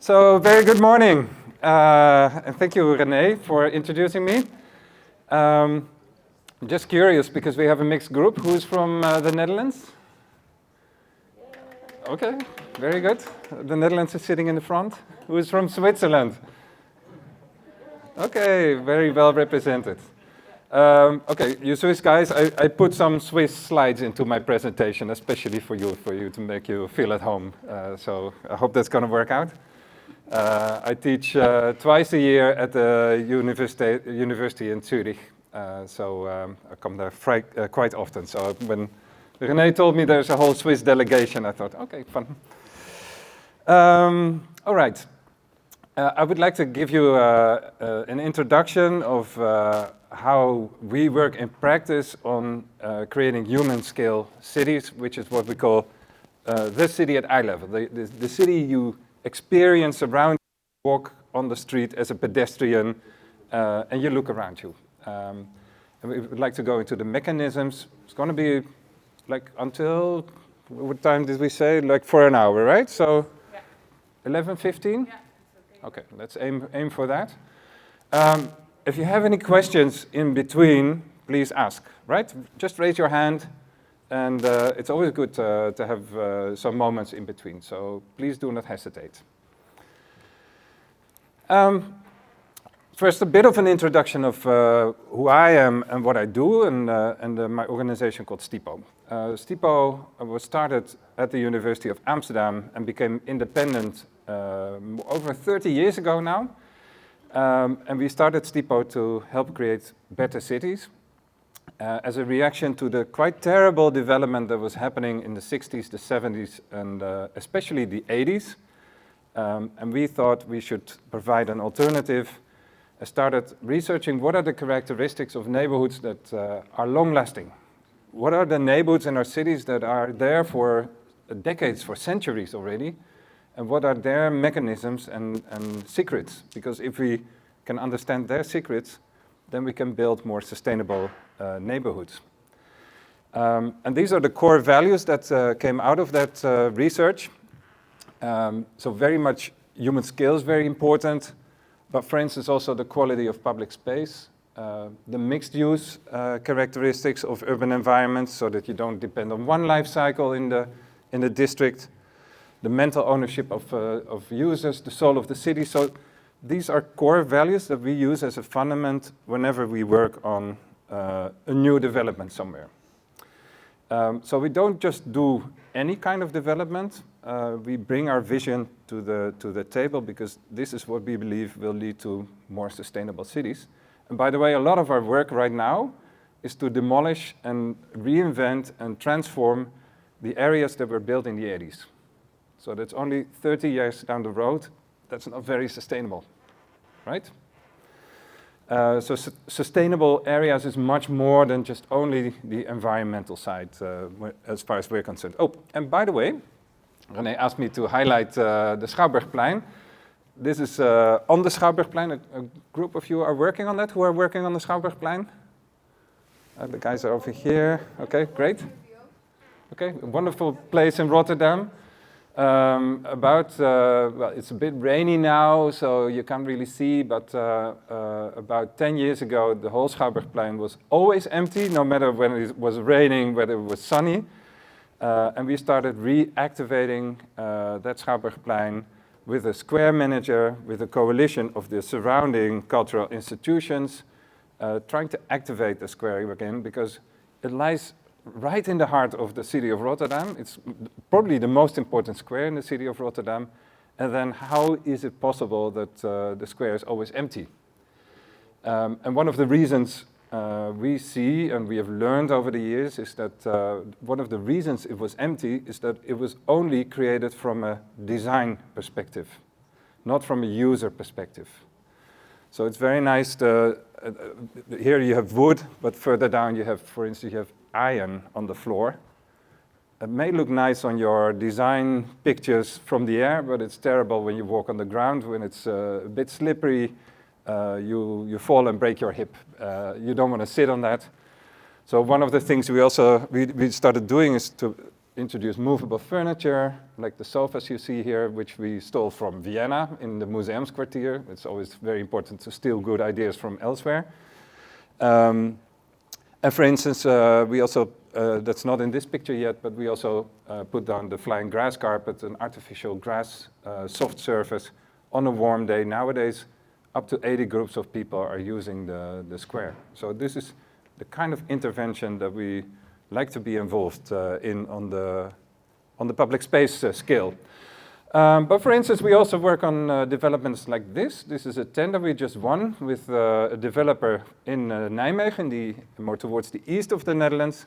So, very good morning. And thank you, René, for introducing me. I'm just curious, because we have a mixed group. Who's from the Netherlands? Okay, very good. The Netherlands is sitting in the front. Who's from Switzerland? Okay, very well represented. Okay, you Swiss guys, I put some Swiss slides into my presentation, especially for you to make you feel at home. So I hope that's going to work out. I teach twice a year at the university in Zurich, so I come there quite often. So when René told me there's a whole Swiss delegation, I thought, okay, fun. All right. I would like to give you an introduction of how we work in practice on creating human-scale cities, which is what we call the city at eye level, the city you experience around you, walk on the street as a pedestrian, and you look around you. And we would like to go into the mechanisms. It's going to be like until, what time did we say? Like for an hour, right? So yeah. 11:15? Yeah. Okay, let's aim for that. If you have any questions in between, please ask, right? Just raise your hand, and it's always good to have some moments in between, so please do not hesitate. First, a bit of an introduction of who I am and what I do, and my organization called STIPO. STIPO was started at the University of Amsterdam and became independent over 30 years ago now. And we started STIPO to help create better cities as a reaction to the quite terrible development that was happening in the 60s, the 70s, and especially the 80s. And we thought we should provide an alternative. I started researching what are the characteristics of neighborhoods that are long-lasting. What are the neighborhoods in our cities that are there for decades, for centuries already? And what are their mechanisms and secrets? Because if we can understand their secrets, then we can build more sustainable neighborhoods. And these are the core values that came out of that research. So very much human scale is very important, but for instance also the quality of public space, the mixed use characteristics of urban environments so that you don't depend on one life cycle in the district, the mental ownership of users, the soul of the city. So these are core values that we use as a fundament whenever we work on a new development somewhere. So we don't just do any kind of development. We bring our vision to the table because this is what we believe will lead to more sustainable cities. And by the way, a lot of our work right now is to demolish and reinvent and transform the areas that were built in the 80s. So that's only 30 years down the road. That's not very sustainable, right? So sustainable areas is much more than just only the environmental side as far as we're concerned. Oh, and by the way, René asked me to highlight the Schouwburgplein. This is on the Schouwburgplein. A group of you are working on that. Who are working on the Schouwburgplein? The guys are over here. Okay, great. Okay, a wonderful place in Rotterdam. Well, it's a bit rainy now, so you can't really see, but about 10 years ago, the whole Schouwburgplein was always empty, no matter when it was raining, whether it was sunny. And we started reactivating that Schouwburgplein with a square manager, with a coalition of the surrounding cultural institutions, trying to activate the square again, because it lies right in the heart of the city of Rotterdam. It's probably the most important square in the city of Rotterdam. And then how is it possible that the square is always empty? And one of the reasons we see and we have learned over the years is that one of the reasons it was empty is that it was only created from a design perspective, not from a user perspective. So it's very nice here you have wood, but further down you have, for instance, you have iron on the floor. It may look nice on your design pictures from the air, but it's terrible when you walk on the ground, when it's a bit slippery, you fall and break your hip. You don't want to sit on that. So one of the things we started doing is to introduced movable furniture, like the sofas you see here, which we stole from Vienna in the Museumskwartier. It's always very important to steal good ideas from elsewhere. And for instance, we also, that's not in this picture yet, but we also put down the flying grass carpet, an artificial grass soft surface on a warm day. Nowadays, up to 80 groups of people are using the square. So this is the kind of intervention that we like to be involved in on the public space scale. But for instance, we also work on developments like this. This is a tender we just won with a developer in Nijmegen, more towards the east of the Netherlands,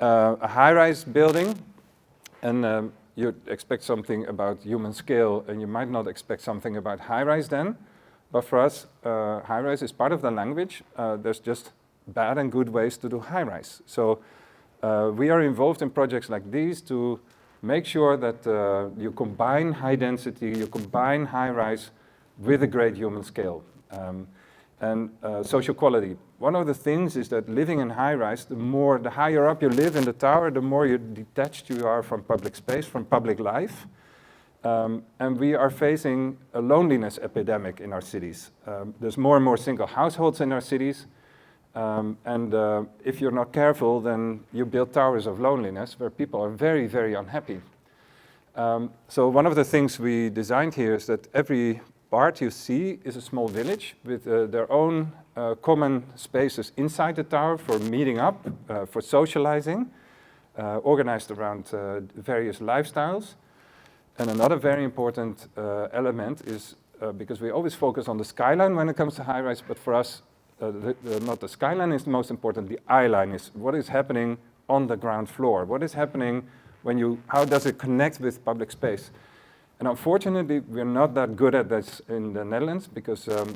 a high-rise building. And you expect something about human scale, and you might not expect something about high-rise then. But for us, high-rise is part of the language. There's just bad and good ways to do high-rise. So we are involved in projects like these to make sure that you combine high density, you combine high-rise with a great human scale. And social quality. One of the things is that living in high-rise, the higher up you live in the tower, the more detached you are from public space, from public life. And we are facing a loneliness epidemic in our cities. There's more and more single households in our cities. And if you're not careful, then you build towers of loneliness where people are very, very unhappy. So one of the things we designed here is that every part you see is a small village with their own common spaces inside the tower for meeting up, for socializing, organized around various lifestyles. And another very important element is, because we always focus on the skyline when it comes to high-rise, but for us, not the skyline is the most important, the eye line is what is happening on the ground floor. What is happening how does it connect with public space? And unfortunately, we're not that good at this in the Netherlands because a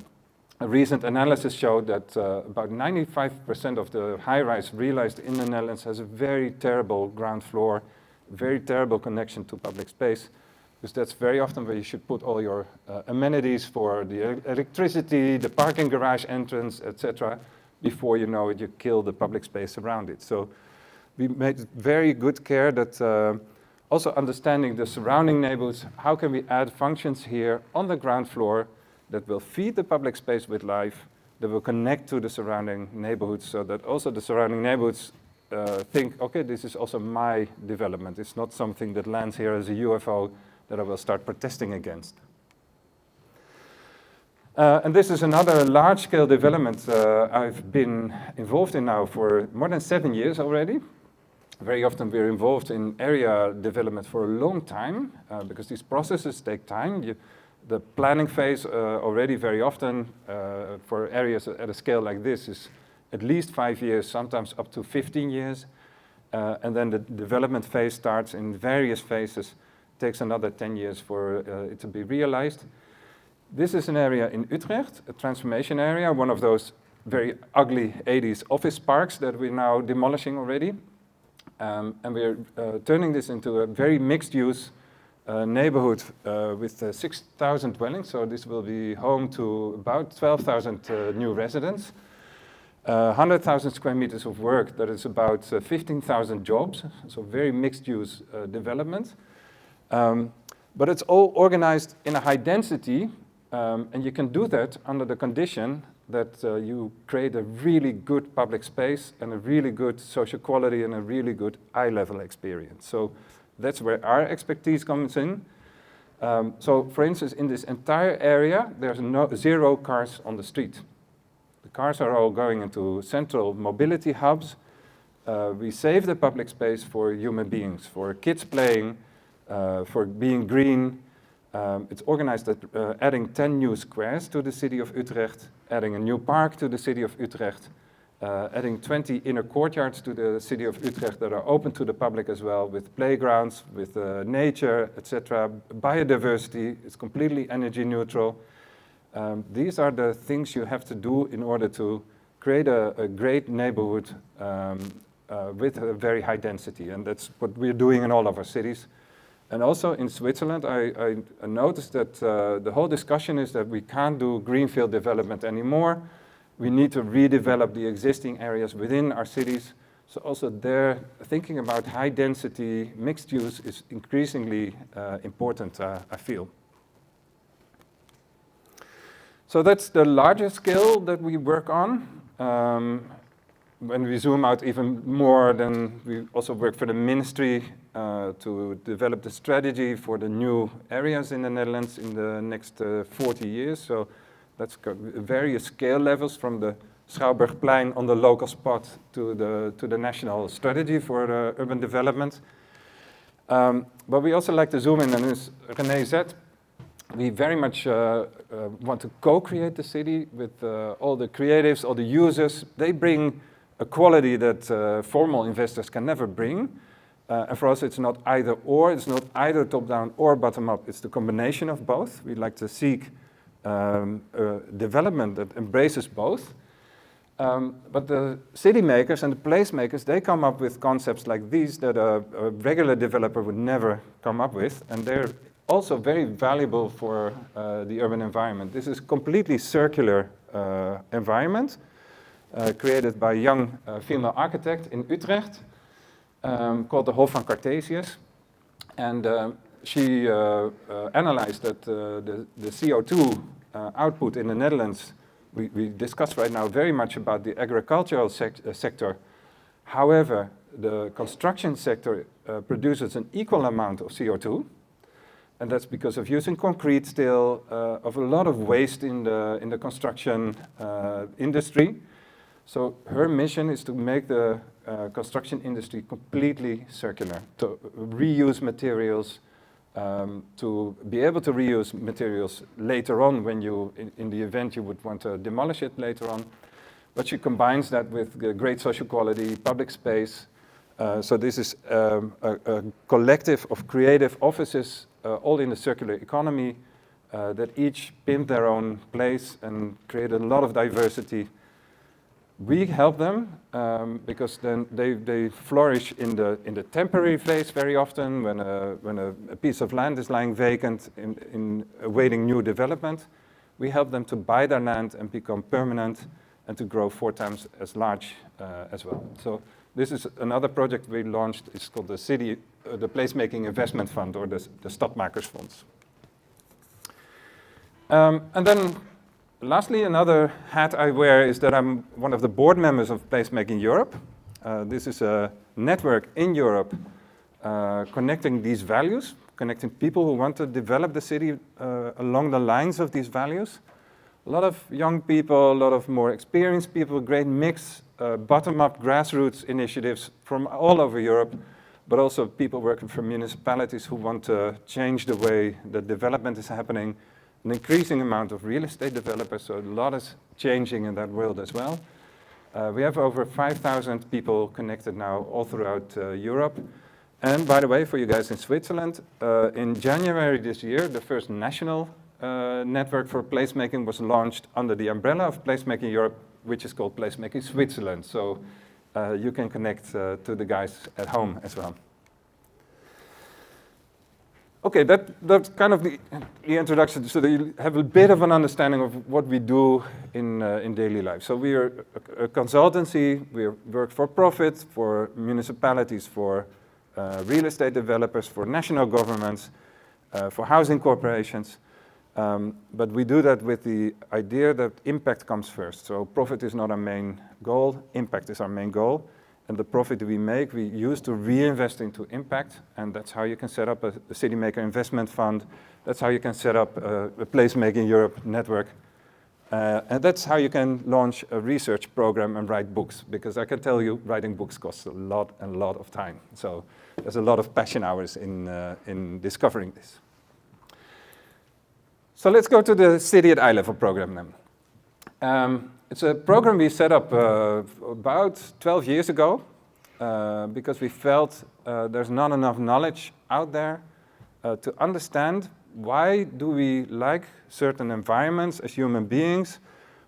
recent analysis showed that about 95% of the high-rise realized in the Netherlands has a very terrible ground floor, very terrible connection to public space. Because that's very often where you should put all your amenities for the electricity, the parking garage entrance, etc. Before you know it, you kill the public space around it. So we made very good care that also understanding the surrounding neighborhoods, how can we add functions here on the ground floor that will feed the public space with life, that will connect to the surrounding neighborhoods so that also the surrounding neighborhoods think, okay, this is also my development. It's not something that lands here as a UFO that I will start protesting against. And this is another large-scale development I've been involved in now for more than 7 years already. Very often we're involved in area development for a long time because these processes take time. The planning phase already very often for areas at a scale like this is at least 5 years, sometimes up to 15 years. And then the development phase starts in various phases. Takes another 10 years for it to be realized. This is an area in Utrecht, a transformation area, one of those very ugly 80s office parks that we're now demolishing already. And we're turning this into a very mixed-use neighborhood with 6,000 dwellings. So this will be home to about 12,000 new residents. 100,000 square meters of work, that is about 15,000 jobs. So very mixed-use development. But it's all organized in a high density, and you can do that under the condition that you create a really good public space and a really good social quality and a really good eye-level experience. So that's where our expertise comes in. So for instance, in this entire area, there's zero cars on the street. The cars are all going into central mobility hubs. We save the public space for human beings, for kids playing, for being green. It's organized at adding 10 new squares to the city of Utrecht, adding a new park to the city of Utrecht, adding 20 inner courtyards to the city of Utrecht that are open to the public as well, with playgrounds, with nature, etc. Biodiversity, it's completely energy neutral. These are the things you have to do in order to create a great neighborhood with a very high density, and that's what we're doing in all of our cities. And also in Switzerland, I noticed that the whole discussion is that we can't do greenfield development anymore. We need to redevelop the existing areas within our cities So also there, thinking about high density mixed use is increasingly important, I feel. So that's the larger scale that we work on. When we zoom out even more, then we also work for the ministry to develop the strategy for the new areas in the Netherlands in the next 40 years. So that's got various scale levels from the Schouwburgplein on the local spot to the national strategy for urban development. But we also like to zoom in, and as René said, we very much want to co-create the city with all the creatives, all the users. They bring a quality that formal investors can never bring. And for us, it's not either or. It's not either top-down or bottom-up. It's the combination of both. We like to seek development that embraces both. But the city makers and the place makers, they come up with concepts like these that a regular developer would never come up with. And they're also very valuable for the urban environment. This is completely circular environment created by a young female architect in Utrecht called the Hof van Cartesius. And she analyzed that the CO2 output in the Netherlands, we discuss right now very much about the agricultural sector. However, the construction sector produces an equal amount of CO2. And that's because of using concrete still, of a lot of waste in the construction industry. So her mission is to make the construction industry completely circular, to reuse materials, to be able to reuse materials later on when you, in the event you would want to demolish it later on. But she combines that with great social quality, public space. So this is a collective of creative offices, all in the circular economy, that each pinned their own place and created a lot of diversity. We help them because then they flourish in the temporary phase very often when a piece of land is lying vacant in awaiting new development. We help them to buy their land and become permanent and to grow 4 times as large as well. So this is another project we launched. It's called the Placemaking Investment Fund, or the Stadmakersfonds. And then lastly, another hat I wear is that I'm one of the board members of Placemaking Europe. This is a network in Europe connecting these values, connecting people who want to develop the city along the lines of these values. A lot of young people, a lot of more experienced people, great mix, bottom-up grassroots initiatives from all over Europe, but also people working for municipalities who want to change the way that development is happening. An increasing amount of real estate developers, so a lot is changing in that world as well. We have over 5,000 people connected now all throughout Europe. And by the way, for you guys in Switzerland, in January this year, the first national network for placemaking was launched under the umbrella of Placemaking Europe, which is called Placemaking Switzerland. So you can connect to the guys at home as well. Okay, that's kind of the introduction, so that you have a bit of an understanding of what we do in daily life. So we are a consultancy. We work for profit, for municipalities, for real estate developers, for national governments, for housing corporations. But we do that with the idea that impact comes first. So profit is not our main goal, impact is our main goal. And the profit we make, we use to reinvest into impact. And that's how you can set up a City Maker Investment Fund. That's how you can set up a Placemaking Europe network. And that's how you can launch a research program and write books. Because I can tell you, writing books costs a lot of time. So there's a lot of passion hours in discovering this. So let's go to the City at Eye Level program then. It's a program we set up about 12 years ago because we felt there's not enough knowledge out there to understand why do we like certain environments as human beings.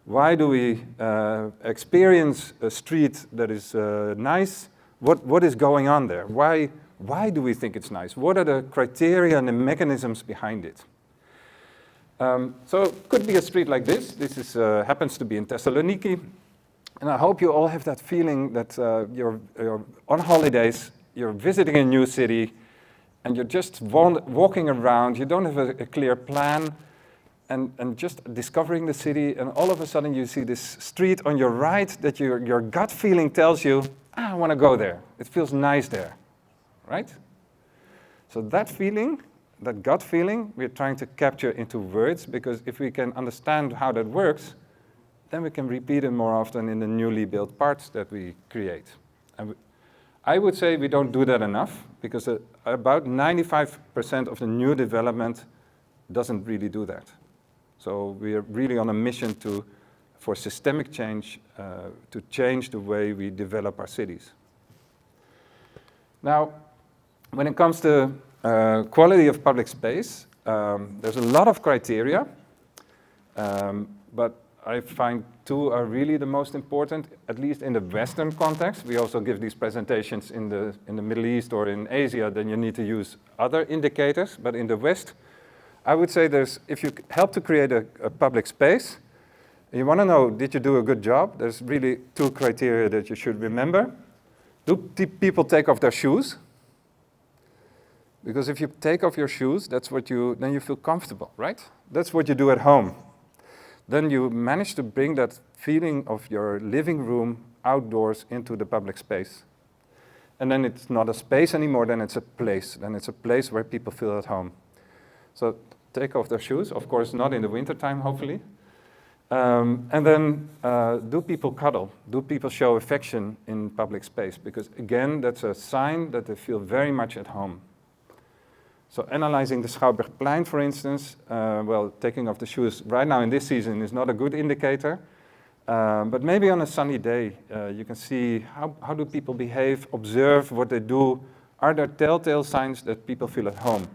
Why do we experience a street that is nice? What is going on there? Why do we think it's nice? What are the criteria and the mechanisms behind it? So it could be a street like this. This is, happens to be in Thessaloniki. And I hope you all have that feeling that you're on holidays, you're visiting a new city, and you're just walking around, you don't have a clear plan, and just discovering the city, and all of a sudden you see this street on your right that your gut feeling tells you, I want to go there. It feels nice there, right? So that feeling, that gut feeling, we're trying to capture into words, because if we can understand how that works, then we can repeat it more often in the newly built parts that we create. And I would say we don't do that enough, because about 95% of the new development doesn't really do that. So we are really on a mission for systemic change, to change the way we develop our cities. Now, when it comes to quality of public space, there's a lot of criteria, but I find two are really the most important, at least in the Western context. We also give these presentations in the Middle East or in Asia, then you need to use other indicators. But in the West, I would say if you help to create a public space, and you want to know, did you do a good job? There's really two criteria that you should remember. Do people take off their shoes? Because if you take off your shoes, then you feel comfortable, right? That's what you do at home. Then you manage to bring that feeling of your living room outdoors into the public space. And then it's not a space anymore, then it's a place. Then it's a place where people feel at home. So take off their shoes, of course not in the wintertime, hopefully. And then do people cuddle? Do people show affection in public space? Because again, that's a sign that they feel very much at home. So analyzing the Schouwburgplein, for instance, well, taking off the shoes right now in this season is not a good indicator, but maybe on a sunny day, you can see how do people behave, observe what they do. Are there telltale signs that people feel at home?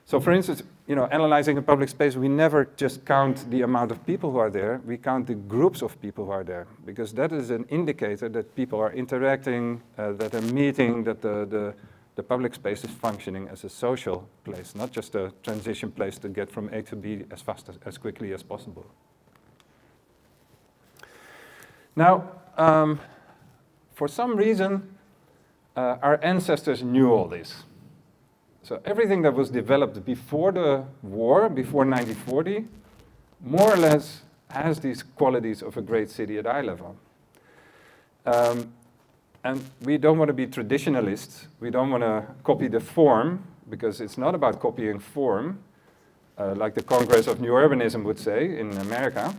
So for instance, analyzing a public space, we never just count the amount of people who are there, we count the groups of people who are there, because that is an indicator that people are interacting, that they're meeting, that the public space is functioning as a social place, not just a transition place to get from A to B as quickly as possible. Now, for some reason, our ancestors knew all this. So everything that was developed before the war, before 1940, more or less has these qualities of a great city at eye level. And we don't want to be traditionalists. We don't want to copy the form, because it's not about copying form, like the Congress of New Urbanism would say in America.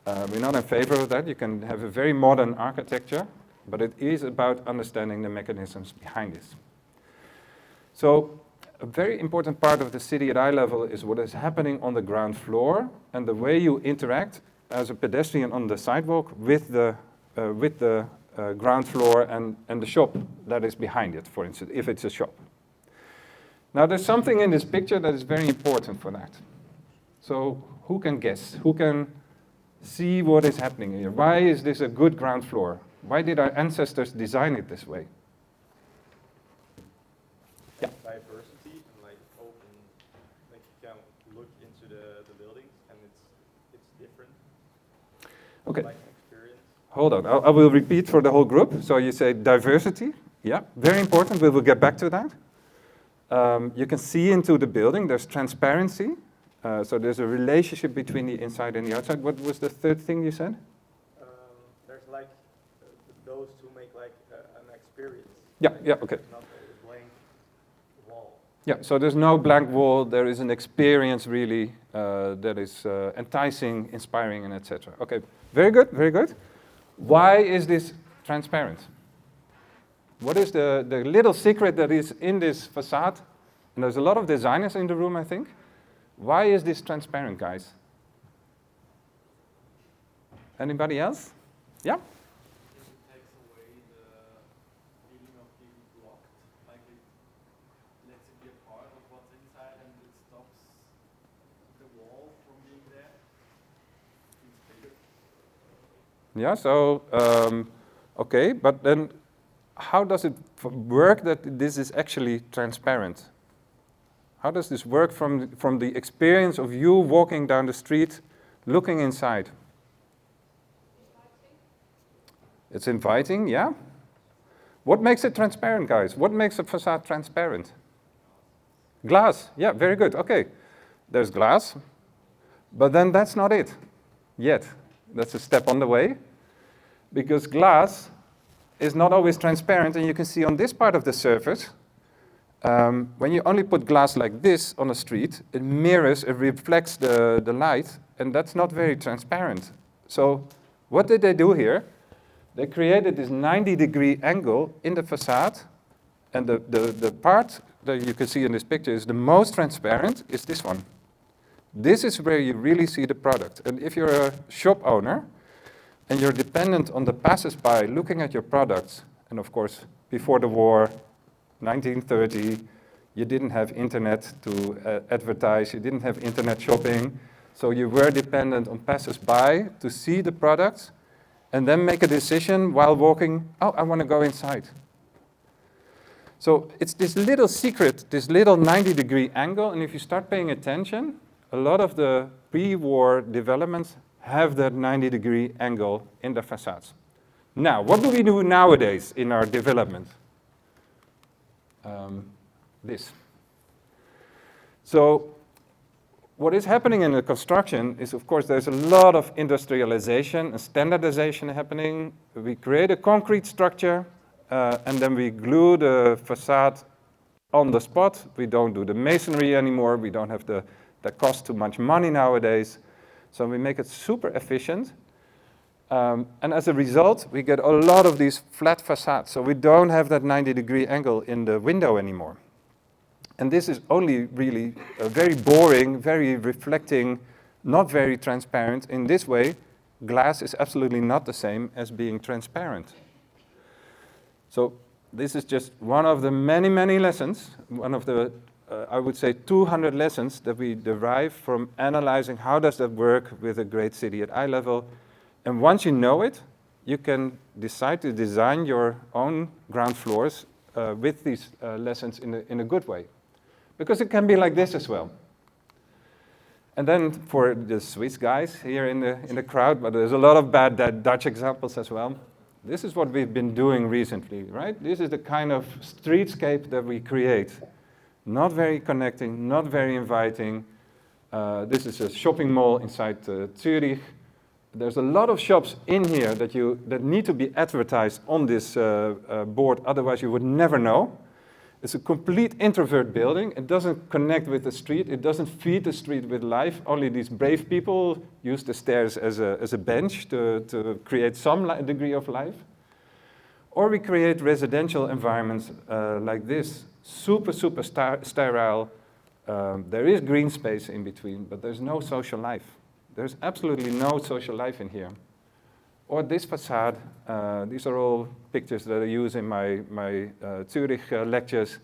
We're not in favor of that. You can have a very modern architecture, but it is about understanding the mechanisms behind this. So a very important part of the city at eye level is what is happening on the ground floor and the way you interact as a pedestrian on the sidewalk with the ground floor and the shop that is behind it, for instance, if it's a shop. Now there's something in this picture that is very important for that. So who can guess? Who can see what is happening here? Why is this a good ground floor? Why did our ancestors design it this way? Yeah. Diversity and like open, like you can look into the buildings and it's different. Okay. Like experience. Hold on, I will repeat for the whole group. So you say diversity, yeah, very important, we will get back to that. You can see into the building, there's transparency. So there's a relationship between the inside and the outside. What was the third thing you said? There's like, those two make like an experience. Yeah, okay. It's not a blank wall. Yeah, so there's no blank wall, there is an experience really that is enticing, inspiring, and etc. Okay, very good, very good. Why is this transparent? What is the little secret that is in this facade? And there's a lot of designers in the room, I think. Why is this transparent, guys? Anybody else? Yeah? It takes away the feeling of being blocked, like it lets it be a part of what's inside and it stops the wall from being there. It's bigger. Yeah, so, okay, but then how does it work that this is actually transparent? How does this work from the experience of you walking down the street, looking inside? It's inviting, yeah. What makes it transparent, guys? What makes a facade transparent? Glass, yeah, very good, okay. There's glass, but then that's not it yet. That's a step on the way, because glass is not always transparent, and you can see on this part of the surface, when you only put glass like this on a street, it mirrors, it reflects the light, and that's not very transparent. So what did they do here? They created this 90-degree angle in the facade, and the part that you can see in this picture is the most transparent is this one. This is where you really see the product. And if you're a shop owner, and you're dependent on the passers-by looking at your products, and of course, before the war, 1930, you didn't have internet to advertise, you didn't have internet shopping, so you were dependent on passers-by to see the products, and then make a decision while walking, oh, I want to go inside. So it's this little secret, this little 90-degree angle, and if you start paying attention, a lot of the pre-war developments have that 90-degree angle in the facades. Now, what do we do nowadays in our development? This. So, what is happening in the construction is, of course, there's a lot of industrialization and standardization happening. We create a concrete structure, and then we glue the facade on the spot. We don't do the masonry anymore. We don't have that costs too much money nowadays. So we make it super efficient. And as a result, we get a lot of these flat facades. So we don't have that 90-degree angle in the window anymore. And this is only really very boring, very reflecting, not very transparent. In this way, glass is absolutely not the same as being transparent. So this is just one of the many, many lessons, one of the, I would say, 200 lessons that we derive from analyzing how does that work with a great city at eye level. And once you know it, you can decide to design your own ground floors with these lessons in a good way. Because it can be like this as well. And then for the Swiss guys here in the crowd, but there's a lot of bad Dutch examples as well. This is what we've been doing recently, right? This is the kind of streetscape that we create. Not very connecting, not very inviting. This is a shopping mall inside Zurich. There's a lot of shops in here that need to be advertised on this board, otherwise you would never know. It's a complete introvert building. It doesn't connect with the street. It doesn't feed the street with life. Only these brave people use the stairs as a bench to create some degree of life. Or we create residential environments like this, super sterile. There is green space in between, but there's no social life. There's absolutely no social life in here. Or this facade, these are all pictures that I use in my Zurich lectures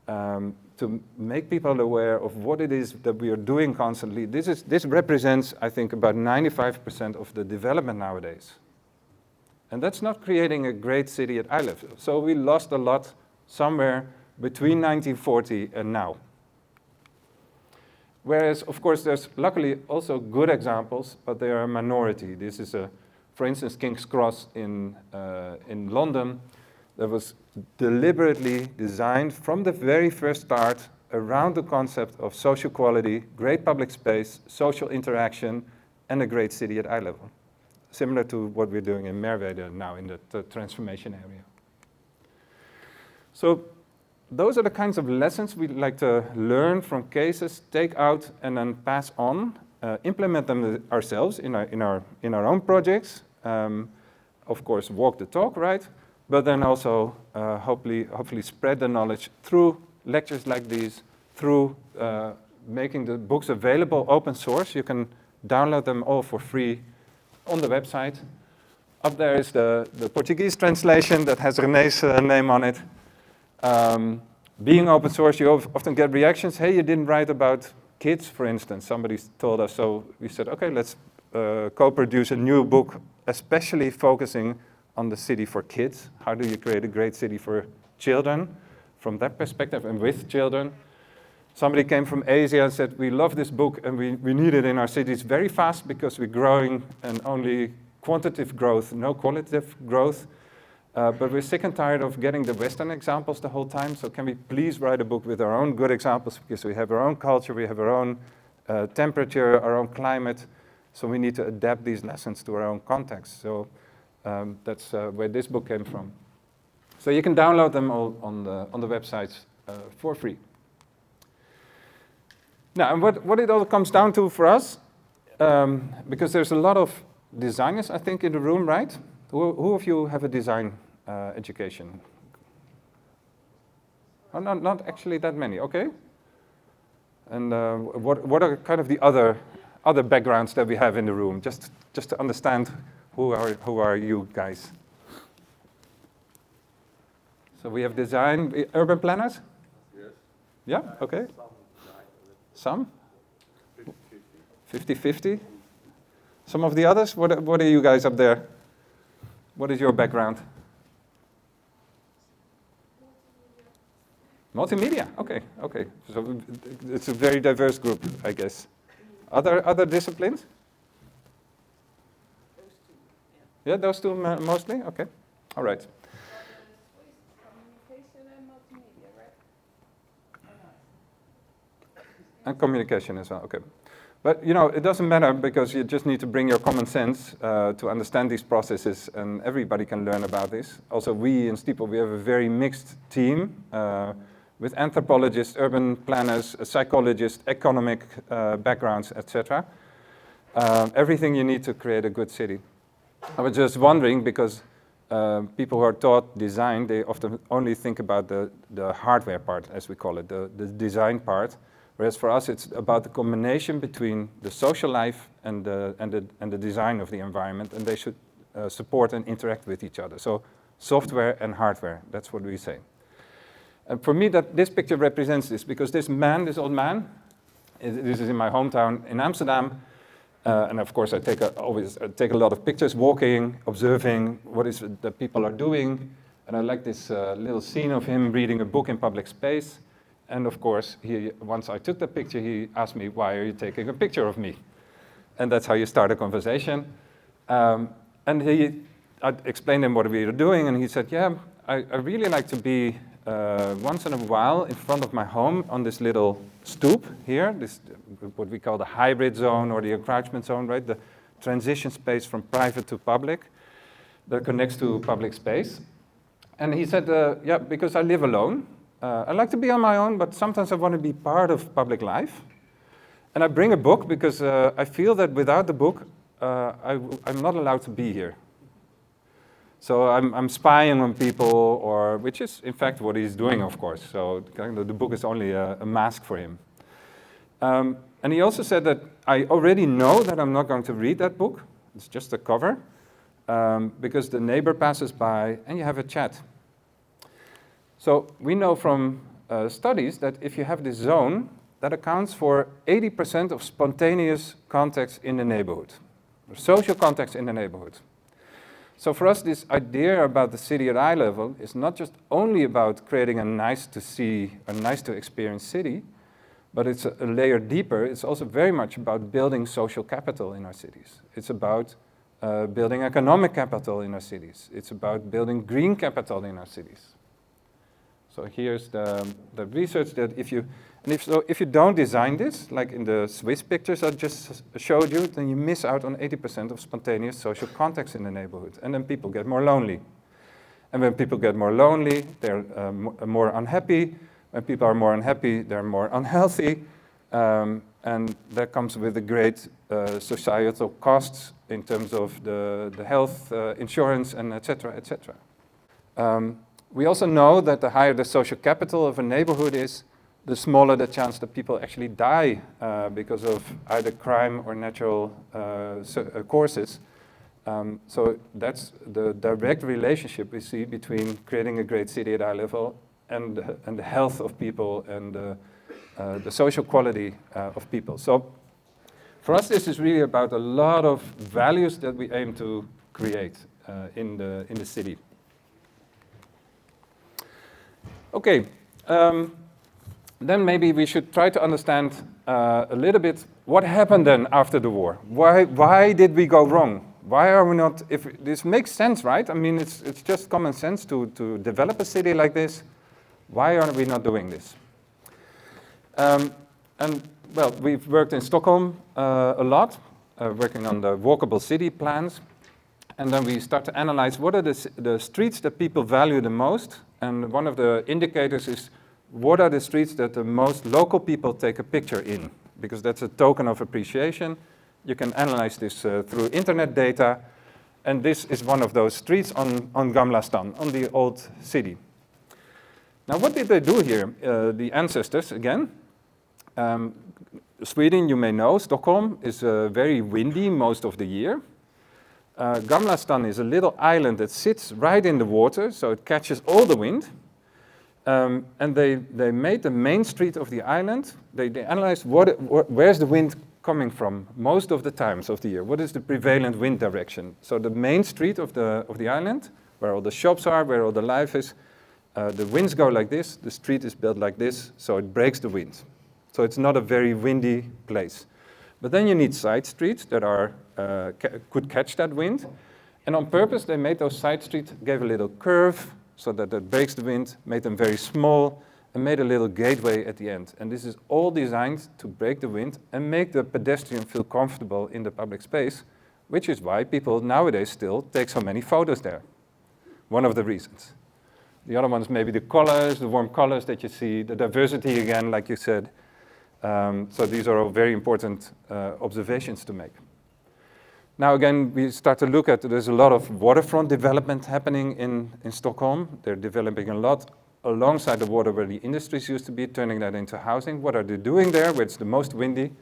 to make people aware of what it is that we are doing constantly. This represents, I think, about 95% of the development nowadays. And that's not creating a great city at eye level. So we lost a lot somewhere between 1940 and now. Whereas, of course, there's luckily also good examples, but they are a minority. This is, for instance, King's Cross in London that was deliberately designed from the very first start around the concept of social quality, great public space, social interaction, and a great city at eye level. Similar to what we're doing in Merwede now in the transformation area. So those are the kinds of lessons we'd like to learn from cases, take out and then pass on, implement them ourselves in our own projects. Of course, walk the talk, right? But then also hopefully spread the knowledge through lectures like these, through making the books available open source. You can download them all for free on the website. Up there is the Portuguese translation that has René's name on it. Being open source, you often get reactions. Hey, you didn't write about kids, for instance. Somebody told us, so we said, okay, let's co-produce a new book, especially focusing on the city for kids. How do you create a great city for children from that perspective and with children? Somebody came from Asia and said, we love this book and we need it in our cities very fast because we're growing and only quantitative growth, no qualitative growth. But we're sick and tired of getting the Western examples the whole time, so can we please write a book with our own good examples, because we have our own culture, we have our own temperature, our own climate, so we need to adapt these lessons to our own context. So that's where this book came from. So you can download them all on the websites for free. Now, and what it all comes down to for us, because there's a lot of designers, I think, in the room, right? Who of you have a design education? Oh, not actually that many, okay. And what are kind of the other backgrounds that we have in the room, just to understand who are you guys? So we have design, urban planners? Yes. Yeah, okay. Some? 50-50? Some of the others? What are you guys up there? What is your background? Multimedia, okay. So it's a very diverse group, I guess. Other disciplines? Those two, yeah. Yeah, those two mostly? Okay, all right. Communication and multimedia, right? And communication as well, okay. But, it doesn't matter, because you just need to bring your common sense to understand these processes, and everybody can learn about this. Also, we in Stiepel, we have a very mixed team with anthropologists, urban planners, psychologists, economic backgrounds, etc. Everything you need to create a good city. I was just wondering, because people who are taught design, they often only think about the hardware part, as we call it, the design part. Whereas for us, it's about the combination between the social life and the design of the environment, and they should support and interact with each other. So software and hardware, that's what we say. And for me, this picture represents this, because this old man, this is in my hometown in Amsterdam, and of course I always take a lot of pictures, walking, observing what the people are doing, and I like this little scene of him reading a book in public space. And of course, once I took the picture, he asked me, "Why are you taking a picture of me?" And that's how you start a conversation. And I explained him what we were doing, and he said, "Yeah, I really like to be once in a while in front of my home on this little stoop here, this what we call the hybrid zone or the encroachment zone, right? The transition space from private to public that connects to public space." And he said, "Yeah, because I live alone. I like to be on my own, but sometimes I want to be part of public life. And I bring a book because I feel that without the book, I'm not allowed to be here. So I'm spying on people, which is in fact what he's doing, of course. So the book is only a mask for him. And he also said that I already know that I'm not going to read that book. It's just a cover, because the neighbor passes by and you have a chat. So we know from studies that if you have this zone, that accounts for 80% of spontaneous contacts in the neighborhood, or social contacts in the neighborhood. So for us, this idea about the city at eye level is not just only about creating a nice to see, a nice to experience city, but it's a layer deeper. It's also very much about building social capital in our cities. It's about building economic capital in our cities. It's about building green capital in our cities. So here's the research that if you don't design this, like in the Swiss pictures I just showed you, then you miss out on 80% of spontaneous social contacts in the neighborhood, and then people get more lonely. And when people get more lonely, they're more unhappy. When people are more unhappy, they're more unhealthy, and that comes with the great societal costs in terms of the health insurance and et cetera, et cetera. We also know that the higher the social capital of a neighborhood is, the smaller the chance that people actually die because of either crime or natural causes. So that's the direct relationship we see between creating a great city at eye level and the health of people and the social quality of people. So for us, this is really about a lot of values that we aim to create in the city. Okay, then maybe we should try to understand a little bit what happened then after the war. Why did we go wrong? Why are we not, if this makes sense, right? I mean, it's just common sense to develop a city like this. Why are we not doing this? And well, we've worked in Stockholm a lot, working on the walkable city plans. And then we start to analyze what are the streets that people value the most. And one of the indicators is what are the streets that the most local people take a picture in? Because that's a token of appreciation. You can analyze this through internet data. And this is one of those streets on Gamla Stan, on the old city. Now, what did they do here? The ancestors, again. Sweden, you may know, Stockholm is very windy most of the year. Gamla Stan is a little island that sits right in the water, so it catches all the wind. And they made the main street of the island. They analyzed where's the wind coming from most of the times of the year. What is the prevalent wind direction? So the main street of the island, where all the shops are, where all the life is, the winds go like this. The street is built like this, so it breaks the wind. So it's not a very windy place. But then you need side streets that could catch that wind. And on purpose, they made those side streets, gave a little curve so that it breaks the wind, made them very small, and made a little gateway at the end. And this is all designed to break the wind and make the pedestrian feel comfortable in the public space, which is why people nowadays still take so many photos there. One of the reasons. The other ones maybe the colors, the warm colors that you see, the diversity again, like you said. So these are all very important observations to make. Now again, we start to look at, there's a lot of waterfront development happening in Stockholm. They're developing a lot alongside the water where the industries used to be, turning that into housing. What are they doing there where it's the most windy?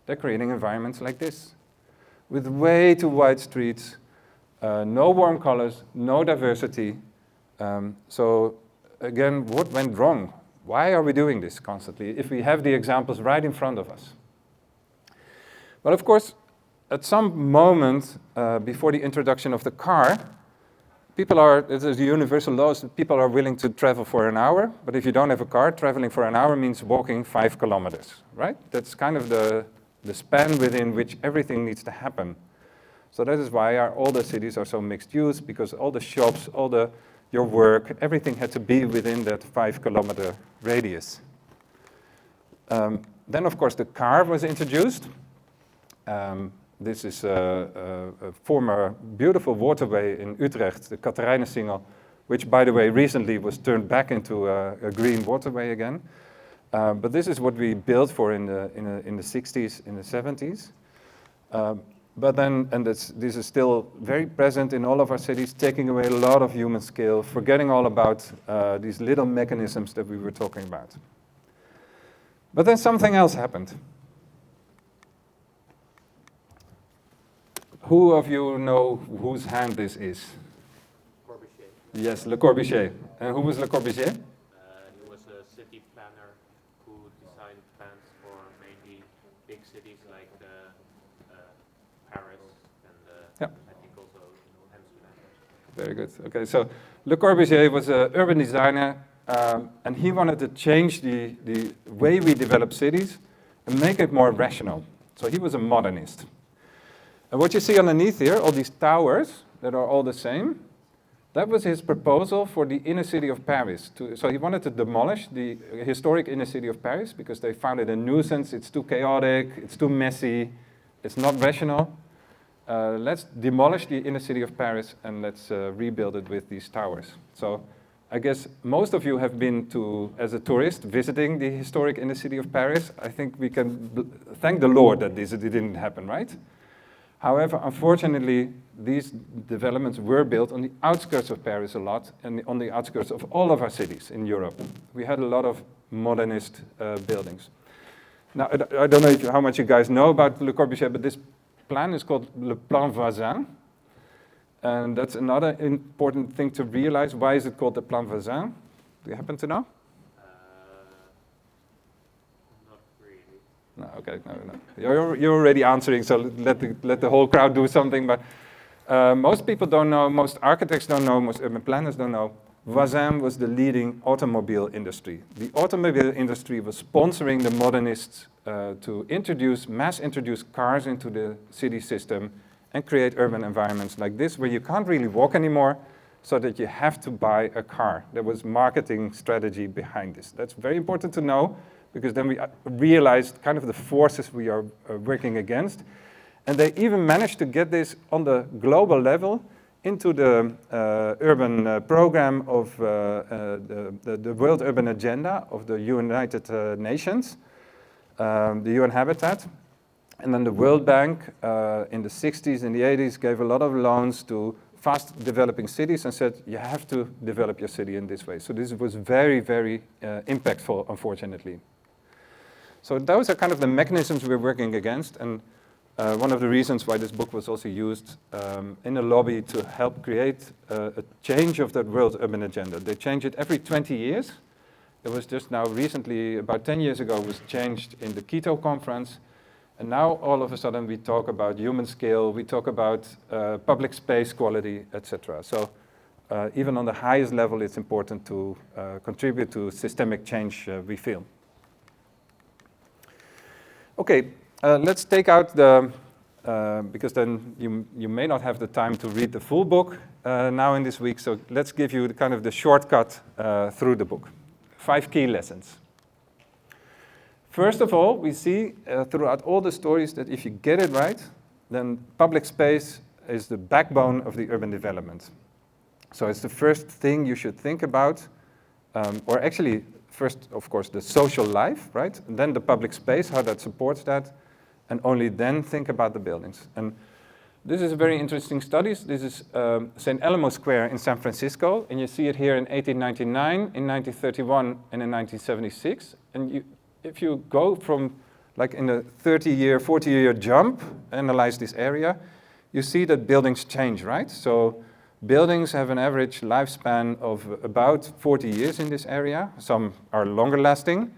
They're creating environments like this, with way too wide streets, no warm colors, no diversity. So again, what went wrong? Why are we doing this constantly if we have the examples right in front of us? Well, of course, at some moment before the introduction of the car, it is the universal law, people are willing to travel for an hour, but if you don't have a car, traveling for an hour means walking 5 kilometers, right? That's kind of the span within which everything needs to happen. So that is why all the cities are so mixed use, because all the shops, your work, everything had to be within that 5 kilometer radius. Then, of course, the car was introduced. This is a former beautiful waterway in Utrecht, the Katerijnensingel, which, by the way, recently was turned back into a green waterway again. But this is what we built for in the 60s, in the 70s. But then, and this is still very present in all of our cities, taking away a lot of human skill, forgetting all about these little mechanisms that we were talking about. But then something else happened. Who of you know whose hand this is? Corbusier. Yes, Le Corbusier. And who was Le Corbusier? He was a city planner who designed plans for mainly big cities like Paris and I think also Amsterdam. Very good. Okay, so Le Corbusier was an urban designer, and he wanted to change the way we develop cities and make it more rational. So he was a modernist. And what you see underneath here, all these towers that are all the same, that was his proposal for the inner city of Paris. So he wanted to demolish the historic inner city of Paris because they found it a nuisance, it's too chaotic, it's too messy, it's not rational. Let's demolish the inner city of Paris and let's rebuild it with these towers. So I guess most of you have been as a tourist, visiting the historic inner city of Paris. I think we can thank the Lord that it didn't happen, right? However, unfortunately, these developments were built on the outskirts of Paris a lot and on the outskirts of all of our cities in Europe. We had a lot of modernist buildings. Now, I don't know how much you guys know about Le Corbusier, but this plan is called Le Plan Voisin. And that's another important thing to realize. Why is it called the Plan Voisin? Do you happen to know? Not really. No, okay, no. You're already answering, so let the whole crowd do something. But most people don't know, most architects don't know, most urban planners don't know. Voisin was the leading automobile industry. The automobile industry was sponsoring the modernists to mass introduce cars into the city system and create urban environments like this where you can't really walk anymore, so that you have to buy a car. There was marketing strategy behind this. That's very important to know, because then we realized kind of the forces we are working against. And they even managed to get this on the global level into the urban program of the World Urban Agenda of the United Nations, the UN Habitat. And then the World Bank in the 60s and the 80s gave a lot of loans to fast developing cities and said, you have to develop your city in this way. So this was very, very impactful, unfortunately. So those are kind of the mechanisms we're working against. And one of the reasons why this book was also used in a lobby to help create a change of that World Urban Agenda. They change it every 20 years. It was just now recently, about 10 years ago, was changed in the Quito conference. And now all of a sudden we talk about human scale, we talk about public space quality, etc. So even on the highest level, it's important to contribute to systemic change, we feel. Okay, let's take out the, because then you may not have the time to read the full book now in this week, so let's give you kind of the shortcut through the book. 5 key lessons. First of all, we see throughout all the stories that if you get it right, then public space is the backbone of the urban development. So it's the first thing you should think about, or actually, first, of course, the social life, right? And then the public space, how that supports that, and only then think about the buildings. And this is a very interesting study. This is St. Elmo Square in San Francisco, and you see it here in 1899, in 1931, and in 1976. And if you go from, like in a 30-year, 40-year jump, analyze this area, you see that buildings change, right? So buildings have an average lifespan of about 40 years in this area. Some are longer lasting.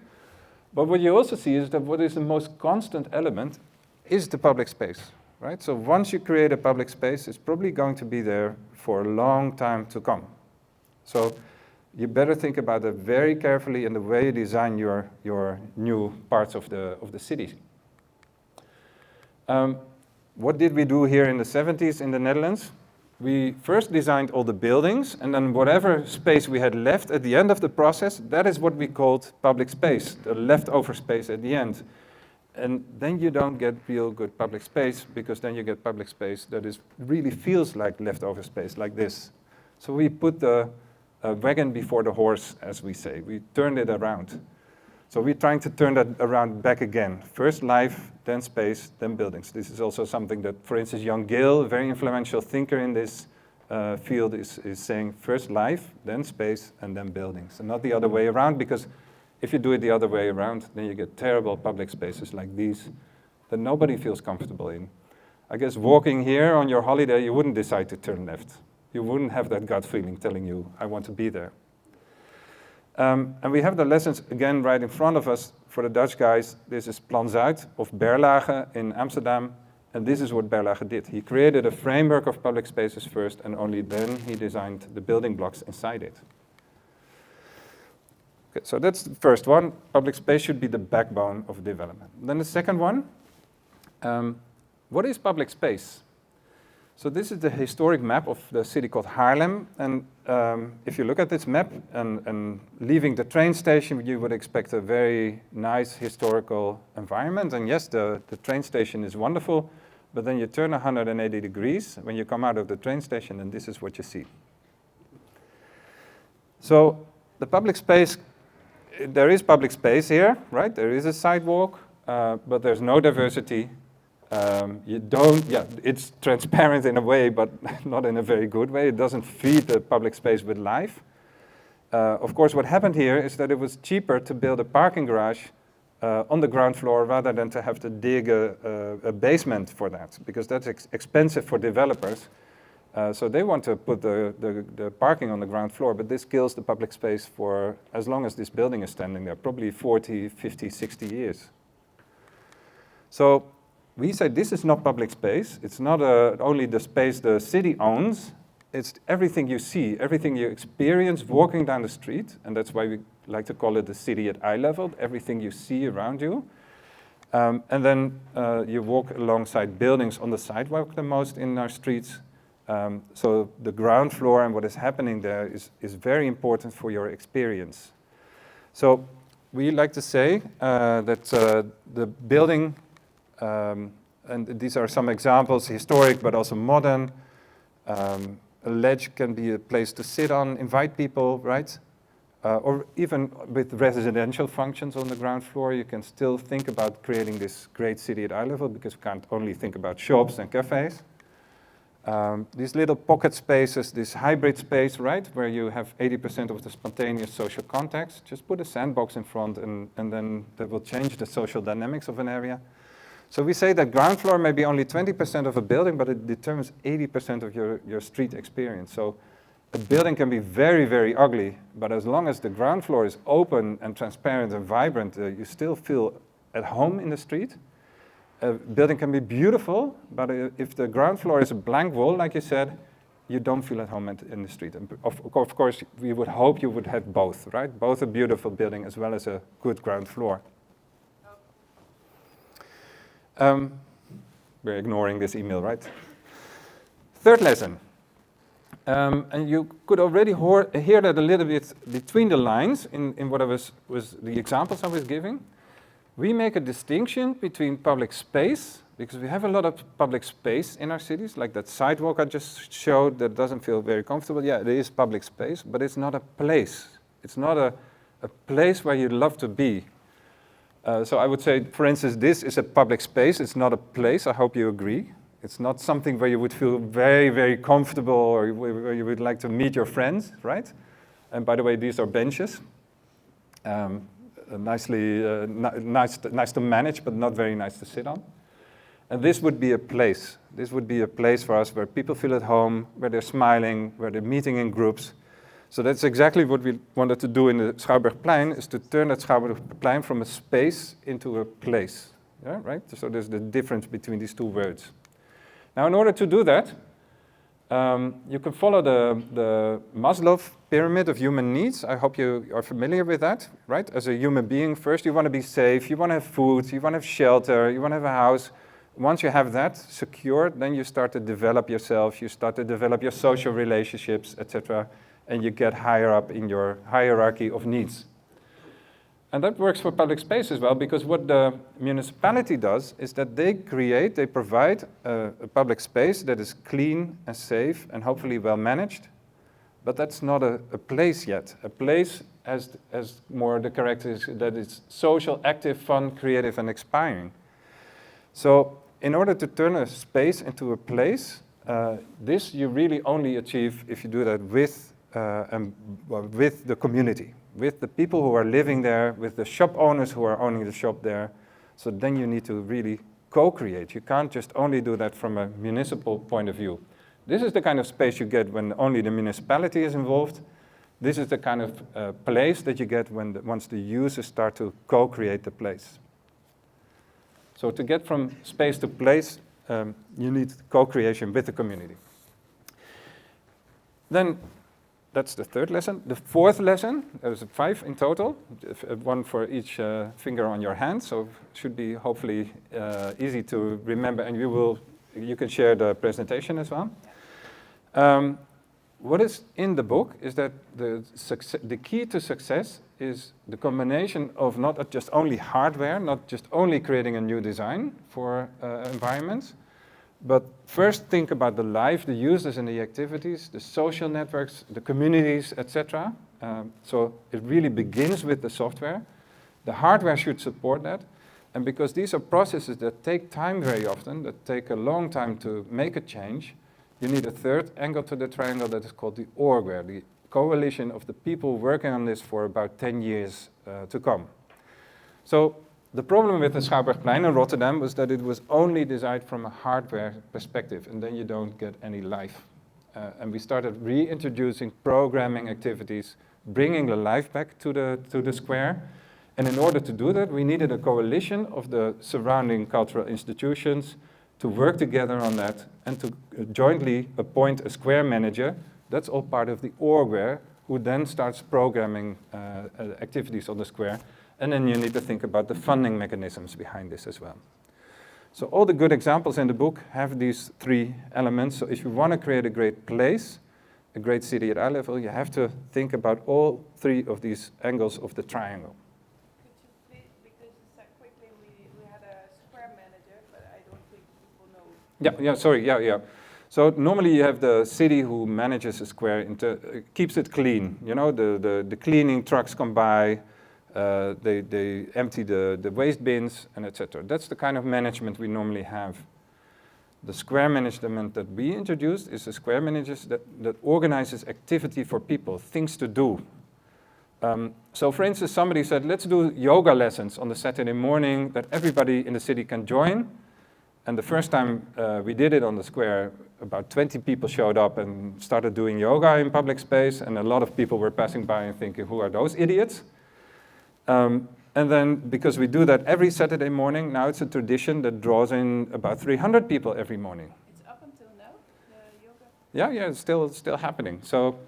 But what you also see is that what is the most constant element is the public space, right? So once you create a public space, it's probably going to be there for a long time to come. So you better think about it very carefully in the way you design your new parts of the city. What did we do here in the 70s in the Netherlands? We first designed all the buildings, and then whatever space we had left at the end of the process, that is what we called public space, the leftover space at the end. And then you don't get real good public space, because then you get public space that really feels like leftover space, like this. So we put the wagon before the horse, as we say. We turned it around. So we're trying to turn that around back again. First life, then space, then buildings. This is also something that, for instance, Jan Gehl, a very influential thinker in this field, is saying first life, then space, and then buildings. And not the other way around, because if you do it the other way around, then you get terrible public spaces like these that nobody feels comfortable in. I guess walking here on your holiday, you wouldn't decide to turn left. You wouldn't have that gut feeling telling you, I want to be there. And we have the lessons again right in front of us for the Dutch guys. This is Plan Zuid of Berlage in Amsterdam. And this is what Berlage did. He created a framework of public spaces first, and only then he designed the building blocks inside it. Okay, so that's the first one. Public space should be the backbone of development. Then the second one, what is public space? So this is the historic map of the city called Haarlem. And if you look at this map and leaving the train station, you would expect a very nice historical environment. And yes, the train station is wonderful, but then you turn 180 degrees when you come out of the train station, and this is what you see. So the public space, there is public space here, right? There is a sidewalk, but there's no diversity. It's transparent in a way, but not in a very good way. It doesn't feed the public space with life. Of course, what happened here is that it was cheaper to build a parking garage on the ground floor rather than to have to dig a basement for that, because that's expensive for developers. So they want to put the parking on the ground floor, but this kills the public space for as long as this building is standing there, probably 40, 50, 60 years. So we say this is not public space. It's not only the space the city owns. It's everything you see, everything you experience walking down the street. And that's why we like to call it the city at eye level, everything you see around you. And then you walk alongside buildings on the sidewalk the most in our streets. So the ground floor and what is happening there is very important for your experience. So we like to say that the building, and these are some examples, historic but also modern. A ledge can be a place to sit on, invite people, right? Or even with residential functions on the ground floor, you can still think about creating this great city at eye level, because we can't only think about shops and cafes. These little pocket spaces, this hybrid space, right, where you have 80% of the spontaneous social contacts, just put a sandbox in front and then that will change the social dynamics of an area. So we say that ground floor may be only 20% of a building, but it determines 80% of your street experience. So a building can be very, very ugly, but as long as the ground floor is open and transparent and vibrant, you still feel at home in the street. A building can be beautiful, but if the ground floor is a blank wall, like you said, you don't feel at home in the street. And of course, we would hope you would have both, right? Both a beautiful building as well as a good ground floor. We're ignoring this email, right? Third lesson. And you could already hear that a little bit between the lines in what I was the examples I was giving. We make a distinction between public space, because we have a lot of public space in our cities, like that sidewalk I just showed that doesn't feel very comfortable. Yeah, it is public space, but it's not a place. It's not a place where you'd love to be. So I would say, for instance, this is a public space. It's not a place. I hope you agree. It's not something where you would feel very, very comfortable or where you would like to meet your friends, right? And by the way, these are benches. Nice to manage, but not very nice to sit on. And this would be a place. This would be a place for us where people feel at home, where they're smiling, where they're meeting in groups. So that's exactly what we wanted to do in the Schouwburgplein, is to turn that Schouwburgplein from a space into a place. Yeah, right? So there's the difference between these two words. Now, in order to do that, you can follow the Maslow pyramid of human needs. I hope you are familiar with that, right? As a human being, first you want to be safe, you want to have food, you want to have shelter, you want to have a house. Once you have that secured, then you start to develop yourself, you start to develop your social relationships, etc., and you get higher up in your hierarchy of needs. And that works for public space as well, because what the municipality does is that they provide a public space that is clean and safe and hopefully well managed. But that's not a place yet. A place has more the characteristics that it's social, active, fun, creative, and inspiring. So in order to turn a space into a place, this you really only achieve if you do that with the community, with the people who are living there, with the shop owners who are owning the shop there. So then you need to really co-create. You can't just only do that from a municipal point of view. This is the kind of space you get when only the municipality is involved. This is the kind of place that you get once the users start to co-create the place. So to get from space to place, you need co-creation with the community. Then that's the third lesson. The fourth lesson, there's 5 in total, 1 for each finger on your hand, so it should be hopefully easy to remember, and you can share the presentation as well. What is in the book is that the key to success is the combination of not just only hardware, not just only creating a new design for environments, but first think about the life, the users and the activities, the social networks, the communities, etc. So it really begins with the software. The hardware should support that. And because these are processes that take time very often, that take a long time to make a change, you need a third angle to the triangle that is called the orgware, the coalition of the people working on this for about 10 years to come. So the problem with the Schouwburgplein in Rotterdam was that it was only designed from a hardware perspective, and then you don't get any life. And we started reintroducing programming activities, bringing the life back to the square. And in order to do that, we needed a coalition of the surrounding cultural institutions to work together on that and to jointly appoint a square manager. That's all part of the orgware, who then starts programming activities on the square. And then you need to think about the funding mechanisms behind this as well. So all the good examples in the book have these three elements. So if you want to create a great place, a great city at eye level, you have to think about all three of these angles of the triangle. Could you please, because you said quickly we had a square manager, but I don't think people know. Yeah. So normally you have the city who manages a square, keeps it clean. You know, the cleaning trucks come by, they empty the waste bins, and etc. That's the kind of management we normally have. The square management that we introduced is a square manager that organizes activity for people, things to do. So for instance, somebody said, let's do yoga lessons on the Saturday morning that everybody in the city can join. And the first time we did it on the square, about 20 people showed up and started doing yoga in public space, and a lot of people were passing by and thinking, who are those idiots? And then, because we do that every Saturday morning, now it's a tradition that draws in about 300 people every morning. It's up until now, the yoga? Yeah, it's still happening. So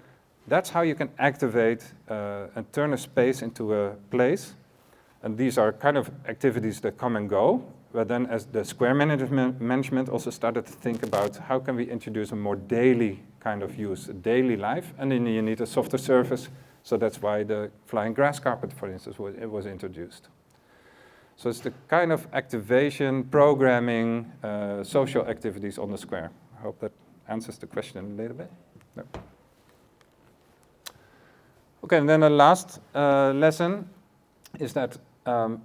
that's how you can activate and turn a space into a place. And these are kind of activities that come and go. But then as the square management also started to think about how can we introduce a more daily kind of use, a daily life, and then you need a softer surface. So that's why the flying grass carpet, for instance, was introduced. So it's the kind of activation, programming, social activities on the square. I hope that answers the question a little bit. No. Okay, and then the last lesson is that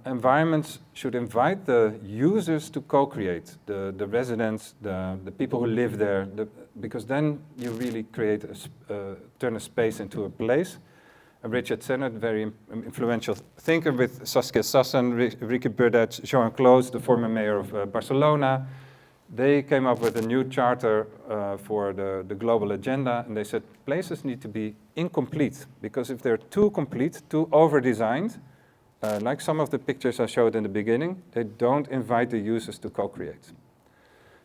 environments should invite the users to co-create, the residents, the people who live there, because then you really create turn a space into a place. Richard Sennett, very influential thinker with Saskia Sassen, Ricky Burdett, Joan Cloos, the former mayor of Barcelona. They came up with a new charter for the global agenda, and they said places need to be incomplete, because if they're too complete, too over-designed, like some of the pictures I showed in the beginning, they don't invite the users to co-create.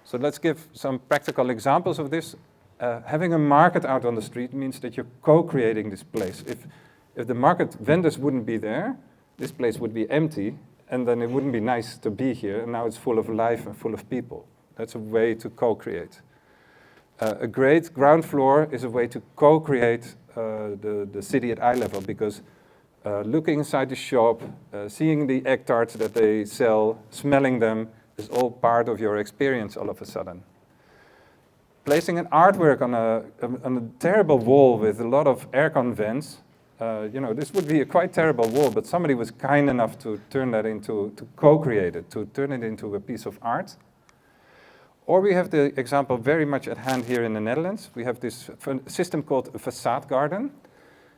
So let's give some practical examples of this. Having a market out on the street means that you're co-creating this place. If the market vendors wouldn't be there, this place would be empty, and then it wouldn't be nice to be here, and now it's full of life and full of people. That's a way to co-create. A great ground floor is a way to co-create the city at eye level, because looking inside the shop, seeing the egg tarts that they sell, smelling them, is all part of your experience all of a sudden. Placing an artwork on a terrible wall with a lot of aircon vents, this would be a quite terrible wall, but somebody was kind enough to turn that to co-create it, to turn it into a piece of art. Or we have the example very much at hand here in the Netherlands. We have this system called a facade garden.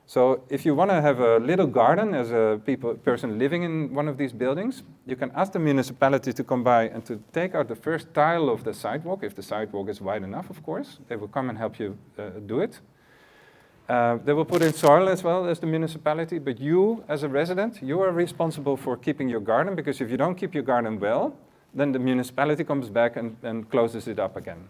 So if you want to have a little garden as a person living in one of these buildings, you can ask the municipality to come by and to take out the first tile of the sidewalk, if the sidewalk is wide enough, of course. They will come and help you do it. They will put in soil as well as the municipality, but you, as a resident, you are responsible for keeping your garden, because if you don't keep your garden well, then the municipality comes back and closes it up again.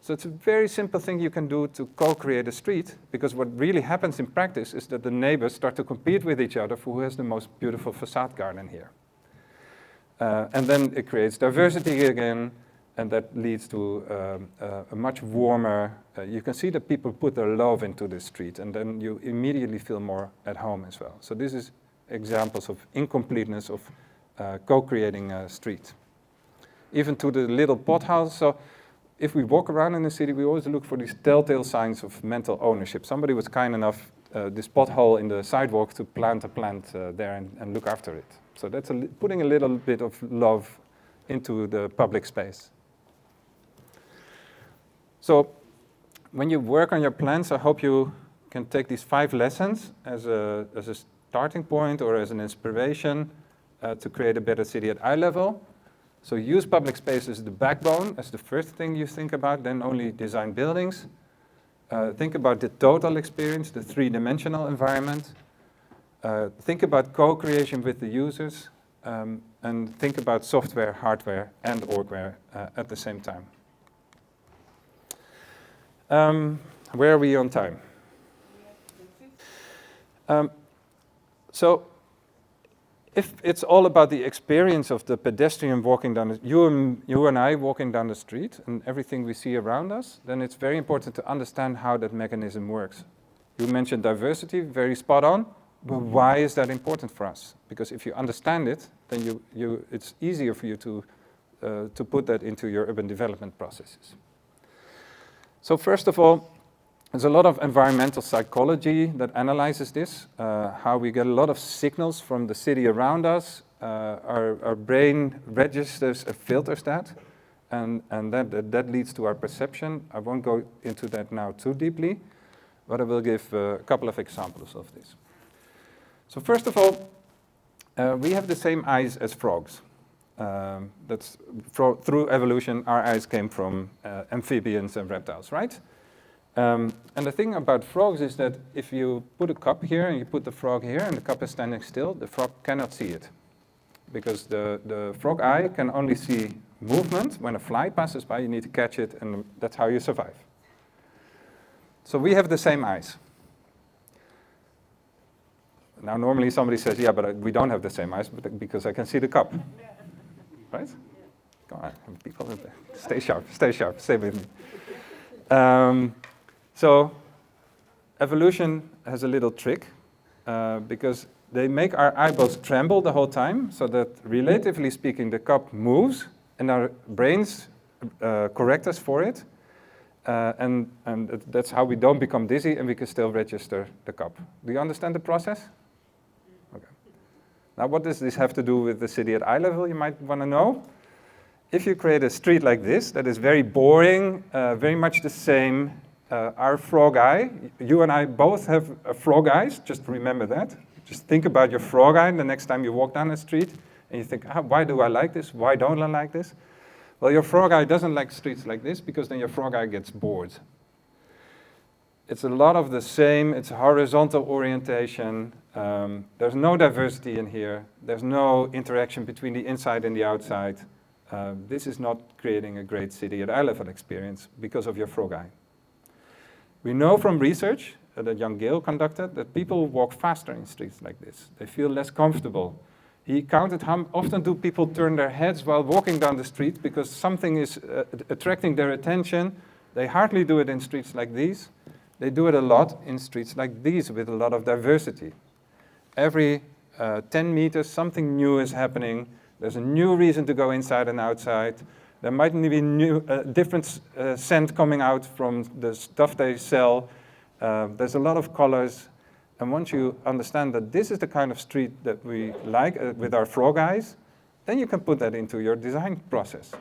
So it's a very simple thing you can do to co-create a street, because what really happens in practice is that the neighbors start to compete with each other for who has the most beautiful facade garden here. And then it creates diversity again, and that leads to a much warmer, you can see that people put their love into the street, and then you immediately feel more at home as well. So this is examples of incompleteness of co-creating a street. Even to the little potholes. So if we walk around in the city, we always look for these telltale signs of mental ownership. Somebody was kind enough, this pothole in the sidewalk, to plant a plant there and look after it. So that's putting a little bit of love into the public space. So when you work on your plans, I hope you can take these 5 lessons as a starting point or as an inspiration to create a better city at eye level. So use public space as the backbone, as the first thing you think about, then only design buildings. Think about the total experience, the 3-dimensional environment. Think about co-creation with the users, and think about software, hardware, and orgware at the same time. Where are we on time? So if it's all about the experience of the pedestrian walking down, you and I walking down the street and everything we see around us, then it's very important to understand how that mechanism works. You mentioned diversity, very spot on, but why is that important for us? Because if you understand it, then it's easier for you to put that into your urban development processes. So first of all, there's a lot of environmental psychology that analyzes this, how we get a lot of signals from the city around us. Our brain registers and filters that, and that leads to our perception. I won't go into that now too deeply, but I will give a couple of examples of this. So first of all, we have the same eyes as frogs. Through evolution, our eyes came from amphibians and reptiles, right? And the thing about frogs is that if you put a cup here and you put the frog here and the cup is standing still, the frog cannot see it. Because the frog eye can only see movement. When a fly passes by, you need to catch it, and that's how you survive. So we have the same eyes. Now normally somebody says, yeah, but we don't have the same eyes because I can see the cup. Right? Come on, people, stay sharp, stay with me. So evolution has a little trick because they make our eyeballs tremble the whole time so that, relatively speaking, the cup moves and our brains correct us for it. And that's how we don't become dizzy and we can still register the cup. Do you understand the process? Okay. Now what does this have to do with the city at eye level, you might want to know? If you create a street like this that is very boring, very much the same, our frog eye, you and I both have frog eyes, just remember that. Just think about your frog eye the next time you walk down the street and you think, why do I like this? Why don't I like this? Well, your frog eye doesn't like streets like this because then your frog eye gets bored. It's a lot of the same, it's a horizontal orientation. There's no diversity in here. There's no interaction between the inside and the outside. This is not creating a great city at eye level experience because of your frog eye. We know from research that young Gale conducted that people walk faster in streets like this. They feel less comfortable. He counted how often do people turn their heads while walking down the street because something is attracting their attention. They hardly do it in streets like these. They do it a lot in streets like these with a lot of diversity. Every 10 meters, something new is happening. There's a new reason to go inside and outside. There might be different scent coming out from the stuff they sell. There's a lot of colors. And once you understand that this is the kind of street that we like with our frog eyes, then you can put that into your design process.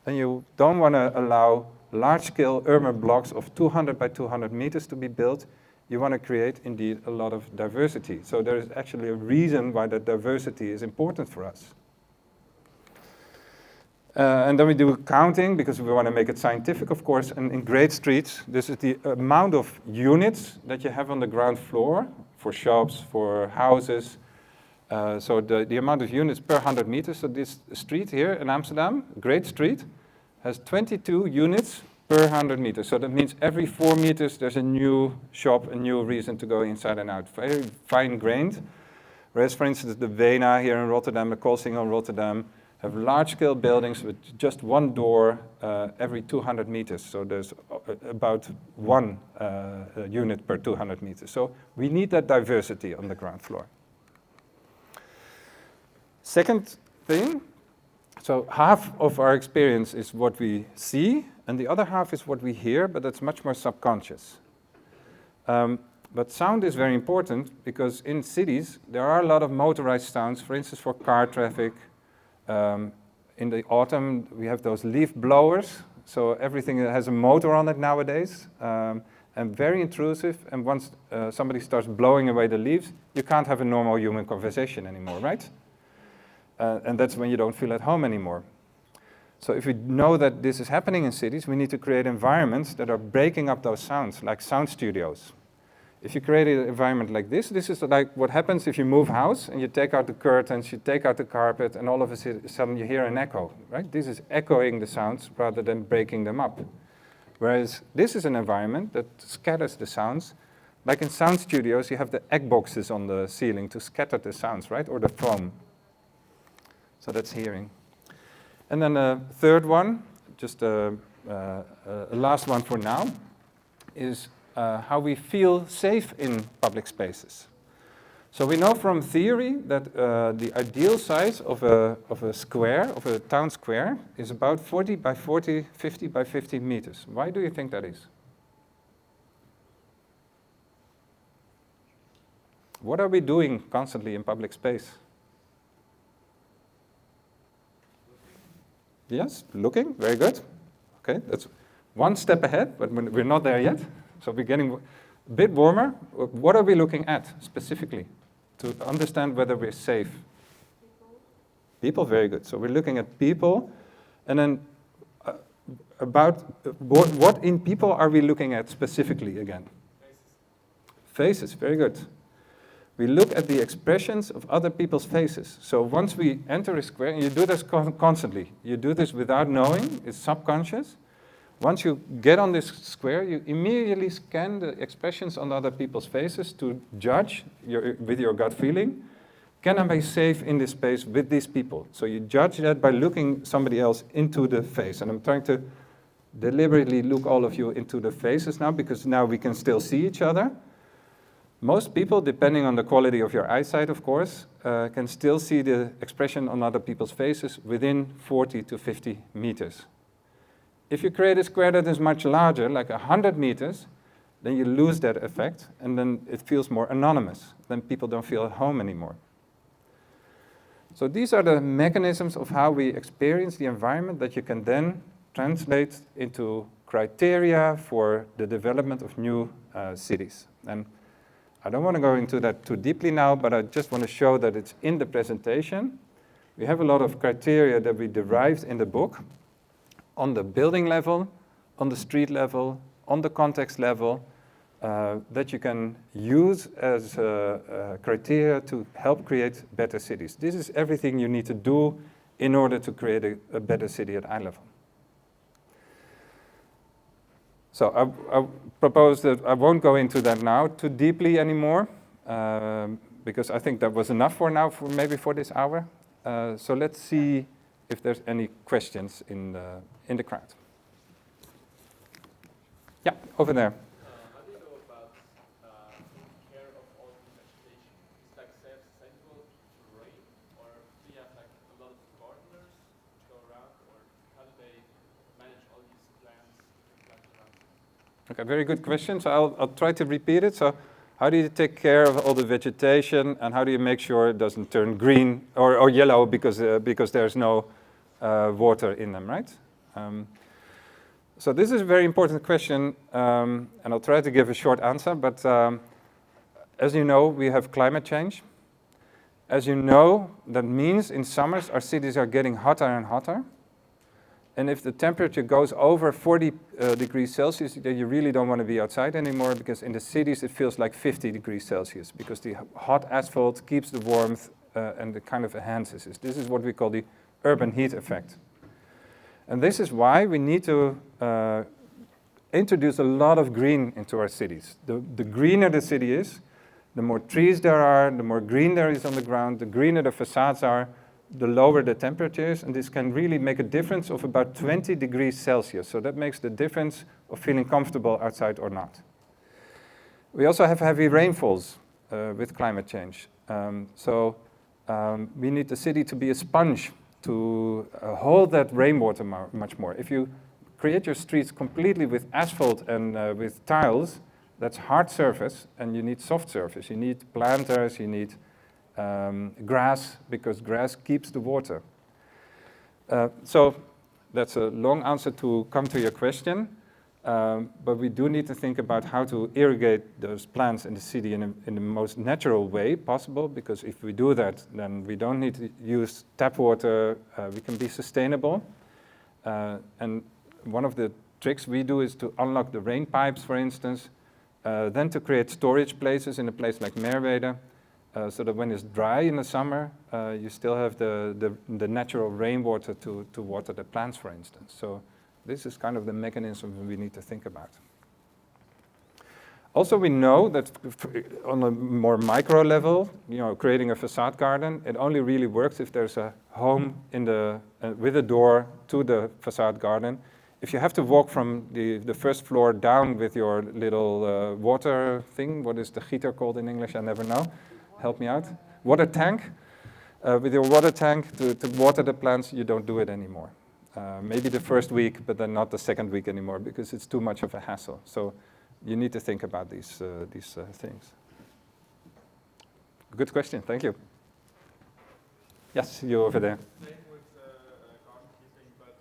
Then you don't want to allow large-scale urban blocks of 200 by 200 meters to be built. You want to create, indeed, a lot of diversity. So there is actually a reason why that diversity is important for us. And then we do counting, because we want to make it scientific, of course. And in great streets, this is the amount of units that you have on the ground floor for shops, for houses. So the amount of units per 100 meters. So this street here in Amsterdam, great street, has 22 units per 100 meters. So that means every 4 meters there's a new shop, a new reason to go inside and out. Very fine-grained. Whereas, for instance, the Vena here in Rotterdam, the Koolsingel in Rotterdam, have large-scale buildings with just one door every 200 meters. So there's about one unit per 200 meters. So we need that diversity on the ground floor. Second thing, so half of our experience is what we see, and the other half is what we hear, but that's much more subconscious. But sound is very important because in cities, there are a lot of motorized sounds, for instance, for car traffic. In the autumn, we have those leaf blowers, so everything has a motor on it nowadays, and very intrusive, and once somebody starts blowing away the leaves, you can't have a normal human conversation anymore, right? And that's when you don't feel at home anymore. So if we know that this is happening in cities, we need to create environments that are breaking up those sounds, like sound studios. If you create an environment like this is like what happens if you move house and you take out the curtains, you take out the carpet, and all of a sudden you hear an echo, right? This is echoing the sounds rather than breaking them up. Whereas this is an environment that scatters the sounds, Like in sound studios, you have the egg boxes on the ceiling to scatter the sounds, right? Or the foam. So that's hearing. And then a third one, just a last one for now, is how we feel safe in public spaces. So we know from theory that the ideal size of a square, of a town square, is about 40 by 40, 50 by 50 meters. Why do you think that is? What are we doing constantly in public space? Yes, looking, very good. Okay, that's one step ahead, but we're not there yet. So we're getting a bit warmer. What are we looking at specifically to understand whether we're safe? People, very good. So we're looking at people, and then about what in people are we looking at specifically again? Faces, very good. We look at the expressions of other people's faces. So once we enter a square, and you do this constantly, you do this without knowing, it's subconscious. Once you get on this square, you immediately scan the expressions on other people's faces to judge with your gut feeling, can I be safe in this space with these people? So you judge that by looking somebody else into the face. And I'm trying to deliberately look all of you into the faces now, because now we can still see each other. Most people, depending on the quality of your eyesight, of course, can still see the expression on other people's faces within 40 to 50 meters. If you create a square that is much larger, like 100 meters, then you lose that effect, and then it feels more anonymous. Then people don't feel at home anymore. So these are the mechanisms of how we experience the environment that you can then translate into criteria for the development of new cities. And I don't want to go into that too deeply now, but I just want to show that it's in the presentation. We have a lot of criteria that we derived in the book on the building level, on the street level, on the context level, that you can use as criteria to help create better cities. This is everything you need to do in order to create a better city at eye level. So I propose that I won't go into that now too deeply anymore, because I think that was enough for now, maybe for this hour. So let's see if there's any questions in the crowd. Yeah, over there. How do you go about taking care of all the vegetation? Is like self-sustainable terrain, or do you have like a lot of gardeners to go around, or how do they manage all these plants around? Okay, very good question. So I'll try to repeat it. So how do you take care of all the vegetation, and how do you make sure it doesn't turn green or yellow because there's no water in them, right? So this is a very important question, and I'll try to give a short answer, but as you know, we have climate change. As you know, that means in summers our cities are getting hotter and hotter. And if the temperature goes over 40 degrees Celsius, then you really don't want to be outside anymore, because in the cities it feels like 50 degrees Celsius, because the hot asphalt keeps the warmth and it kind of enhances it. This is what we call the urban heat effect. And this is why we need to introduce a lot of green into our cities. The greener the city is, the more trees there are, the more green there is on the ground, the greener the facades are, the lower the temperatures, and this can really make a difference of about 20 degrees Celsius. So that makes the difference of feeling comfortable outside or not. We also have heavy rainfalls with climate change. We need the city to be a sponge to hold that rainwater much more. If you create your streets completely with asphalt and with tiles, that's hard surface, and you need soft surface. You need planters, you need grass, because grass keeps the water. So that's a long answer to come to your question, but we do need to think about how to irrigate those plants in the city in the most natural way possible, because if we do that, then we don't need to use tap water, we can be sustainable. And one of the tricks we do is to unlock the rain pipes, for instance, then to create storage places in a place like Merwede, so that when it's dry in the summer, you still have the natural rainwater to water the plants, for instance. So this is kind of the mechanism we need to think about. Also, we know that on a more micro level, creating a facade garden, it only really works if there's a home in with a door to the facade garden. If you have to walk from the first floor down with your little water thing, what is the gieter called in English? I never know. Help me out. Water tank. With your water tank to water the plants, you don't do it anymore. Maybe the first week, but then not the second week anymore because it's too much of a hassle. So you need to think about these things. Good question, thank you. Yes, you over there. Same with garden keeping, but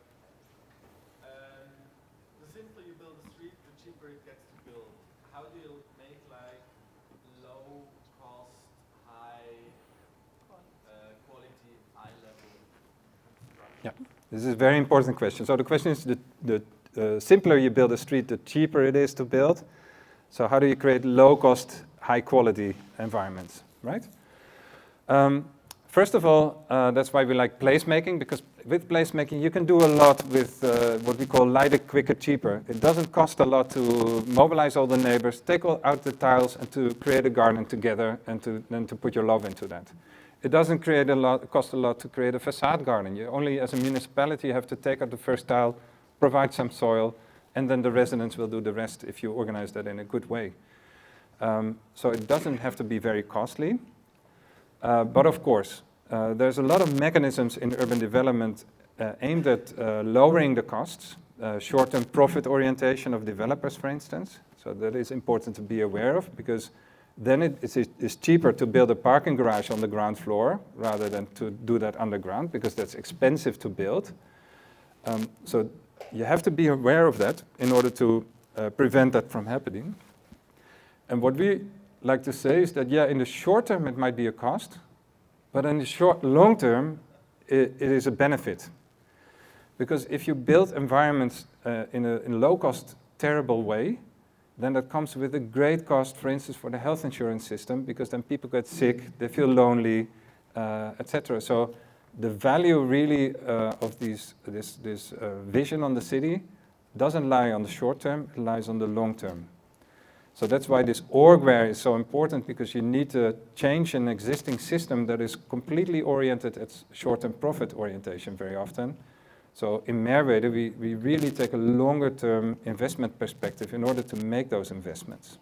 the simpler you build a street, the cheaper it gets to build. How do you make like low cost, high quality, high level construction? Yeah, this is a very important question. So the question is, the simpler you build a street, the cheaper it is to build. So how do you create low-cost, high-quality environments, right? First of all, that's why we like placemaking, because with placemaking you can do a lot with what we call lighter, quicker, cheaper. It doesn't cost a lot to mobilize all the neighbors, take out the tiles, and to create a garden together, and then to put your love into that. It doesn't cost a lot to create a facade garden. You only, as a municipality, have to take out the first tile, provide some soil, and then the residents will do the rest if you organize that in a good way. So it doesn't have to be very costly. But of course, there's a lot of mechanisms in urban development aimed at lowering the costs, short-term profit orientation of developers, for instance. So that is important to be aware of, because then it's cheaper to build a parking garage on the ground floor rather than to do that underground, because that's expensive to build. So you have to be aware of that in order to prevent that from happening. And what we like to say is that, yeah, in the short term it might be a cost, but in the long term it is a benefit. Because if you build environments in a low-cost, terrible way, then that comes with a great cost, for instance, for the health insurance system, because then people get sick, they feel lonely, etc. So the value really of this vision on the city doesn't lie on the short term, it lies on the long term. So that's why this orgware is so important, because you need to change an existing system that is completely oriented at short-term profit orientation very often. So in Merwede, we really take a longer-term investment perspective in order to make those investments.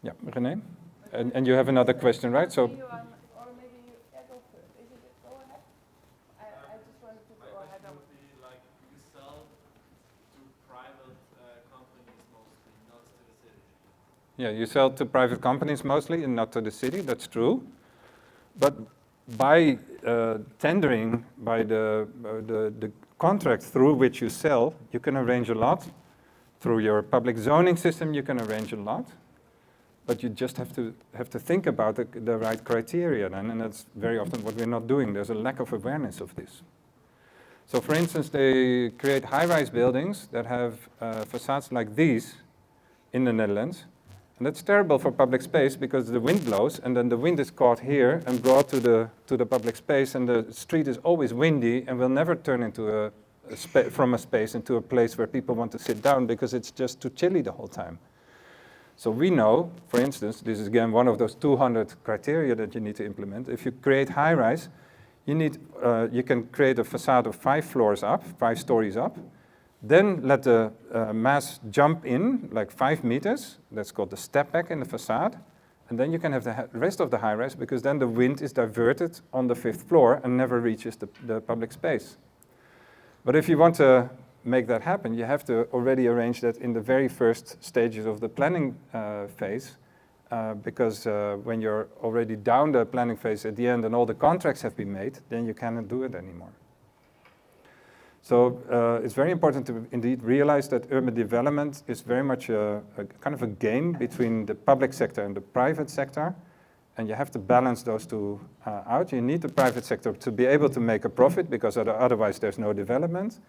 Yeah, René? And you have another question, right? So. Or maybe you go first. Is it go ahead? I just wanted to go ahead. My question would be like, you sell to private companies mostly, not to the city. Yeah, you sell to private companies mostly and not to the city, that's true. But by tendering, by the contract through which you sell, you can arrange a lot. Through your public zoning system, you can arrange a lot. But you just have to think about the right criteria then, and that's very often what we're not doing. There's a lack of awareness of this. So for instance, they create high-rise buildings that have facades like these in the Netherlands. And that's terrible for public space, because the wind blows, and then the wind is caught here and brought to the public space, and the street is always windy and will never turn into from a space into a place where people want to sit down, because it's just too chilly the whole time. So we know, for instance, this is again one of those 200 criteria that you need to implement. If you create high-rise, you can create a facade of 5 floors up, 5 stories up. Then let the mass jump in like 5 meters. That's called the step back in the facade. And then you can have the rest of the high-rise, because then the wind is diverted on the 5th floor and never reaches the public space. But if you want to make that happen, you have to already arrange that in the very first stages of the planning phase, because when you're already down the planning phase at the end and all the contracts have been made, then you cannot do it anymore. So it's very important to indeed realize that urban development is very much a kind of a game between the public sector and the private sector, and you have to balance those two out. You need the private sector to be able to make a profit, because otherwise there's no development.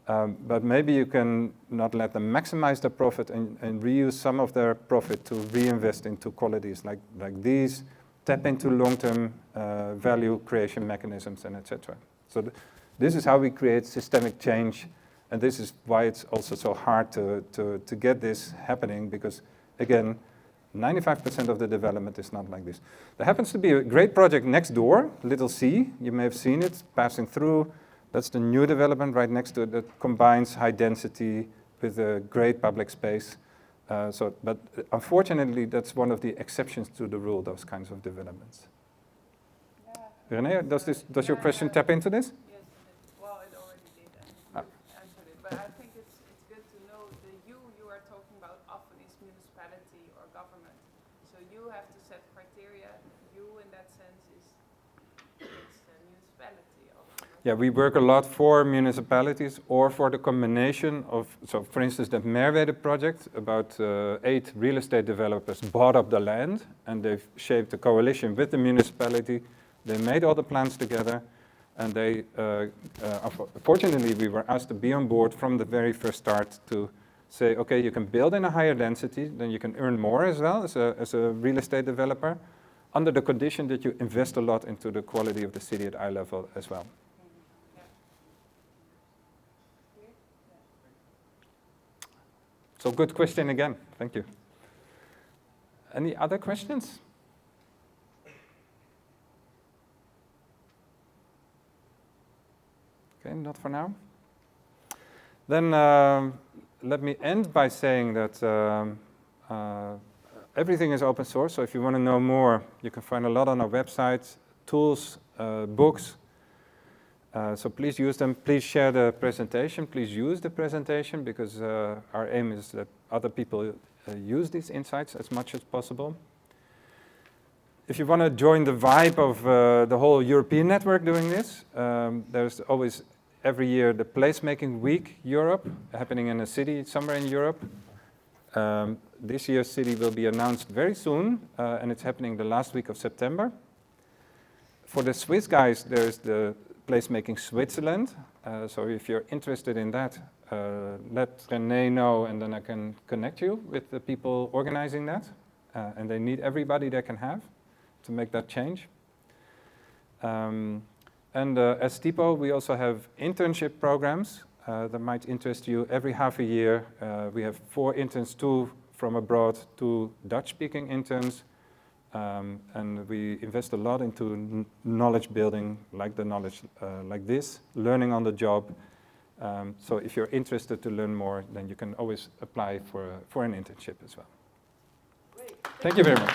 But maybe you can not let them maximize their profit and reuse some of their profit to reinvest into qualities like these, tap into long-term value creation mechanisms, and etc. So this is how we create systemic change And this is why it's also so hard to get this happening, because again, 95% of the development is not like this. There happens to be a great project next door, Little C. You may have seen it passing through. That's the new development right next to it that combines high density with a great public space. But unfortunately, that's one of the exceptions to the rule, those kinds of developments. Yeah. René, does your question tap into this? Yes, well, it already did, and you answered it. But I think it's good to know the you are talking about often is municipality or government. So you have to set criteria. You, in that sense, is it's the municipality. Yeah, we work a lot for municipalities or for the combination of, so for instance, the Merwede project, about 8 real estate developers bought up the land, and they've shaped a coalition with the municipality. They made all the plans together, and they, fortunately, we were asked to be on board from the very first start to say, okay, you can build in a higher density, then you can earn more as well as a real estate developer, under the condition that you invest a lot into the quality of the city at eye level as well. So good question again, thank you. Any other questions? Okay, not for now. Then let me end by saying that everything is open source, so if you want to know more, you can find a lot on our website, tools, books. So please use them. Please share the presentation. Please use the presentation, because our aim is that other people use these insights as much as possible. If you want to join the vibe of the whole European network doing this, there's always every year the Placemaking Week Europe happening in a city somewhere in Europe. This year's city will be announced very soon, and it's happening the last week of September. For the Swiss guys, there's the Placemaking Switzerland. So if you're interested in that, let René know, and then I can connect you with the people organizing that. And they need everybody they can have to make that change. And as TIPO, we also have internship programs that might interest you. Every half a year, we have 4 interns, 2 from abroad, 2 Dutch-speaking interns. And we invest a lot into knowledge building, like the knowledge like this, learning on the job. So if you're interested to learn more, then you can always apply for an internship as well. Great. Thank you very much.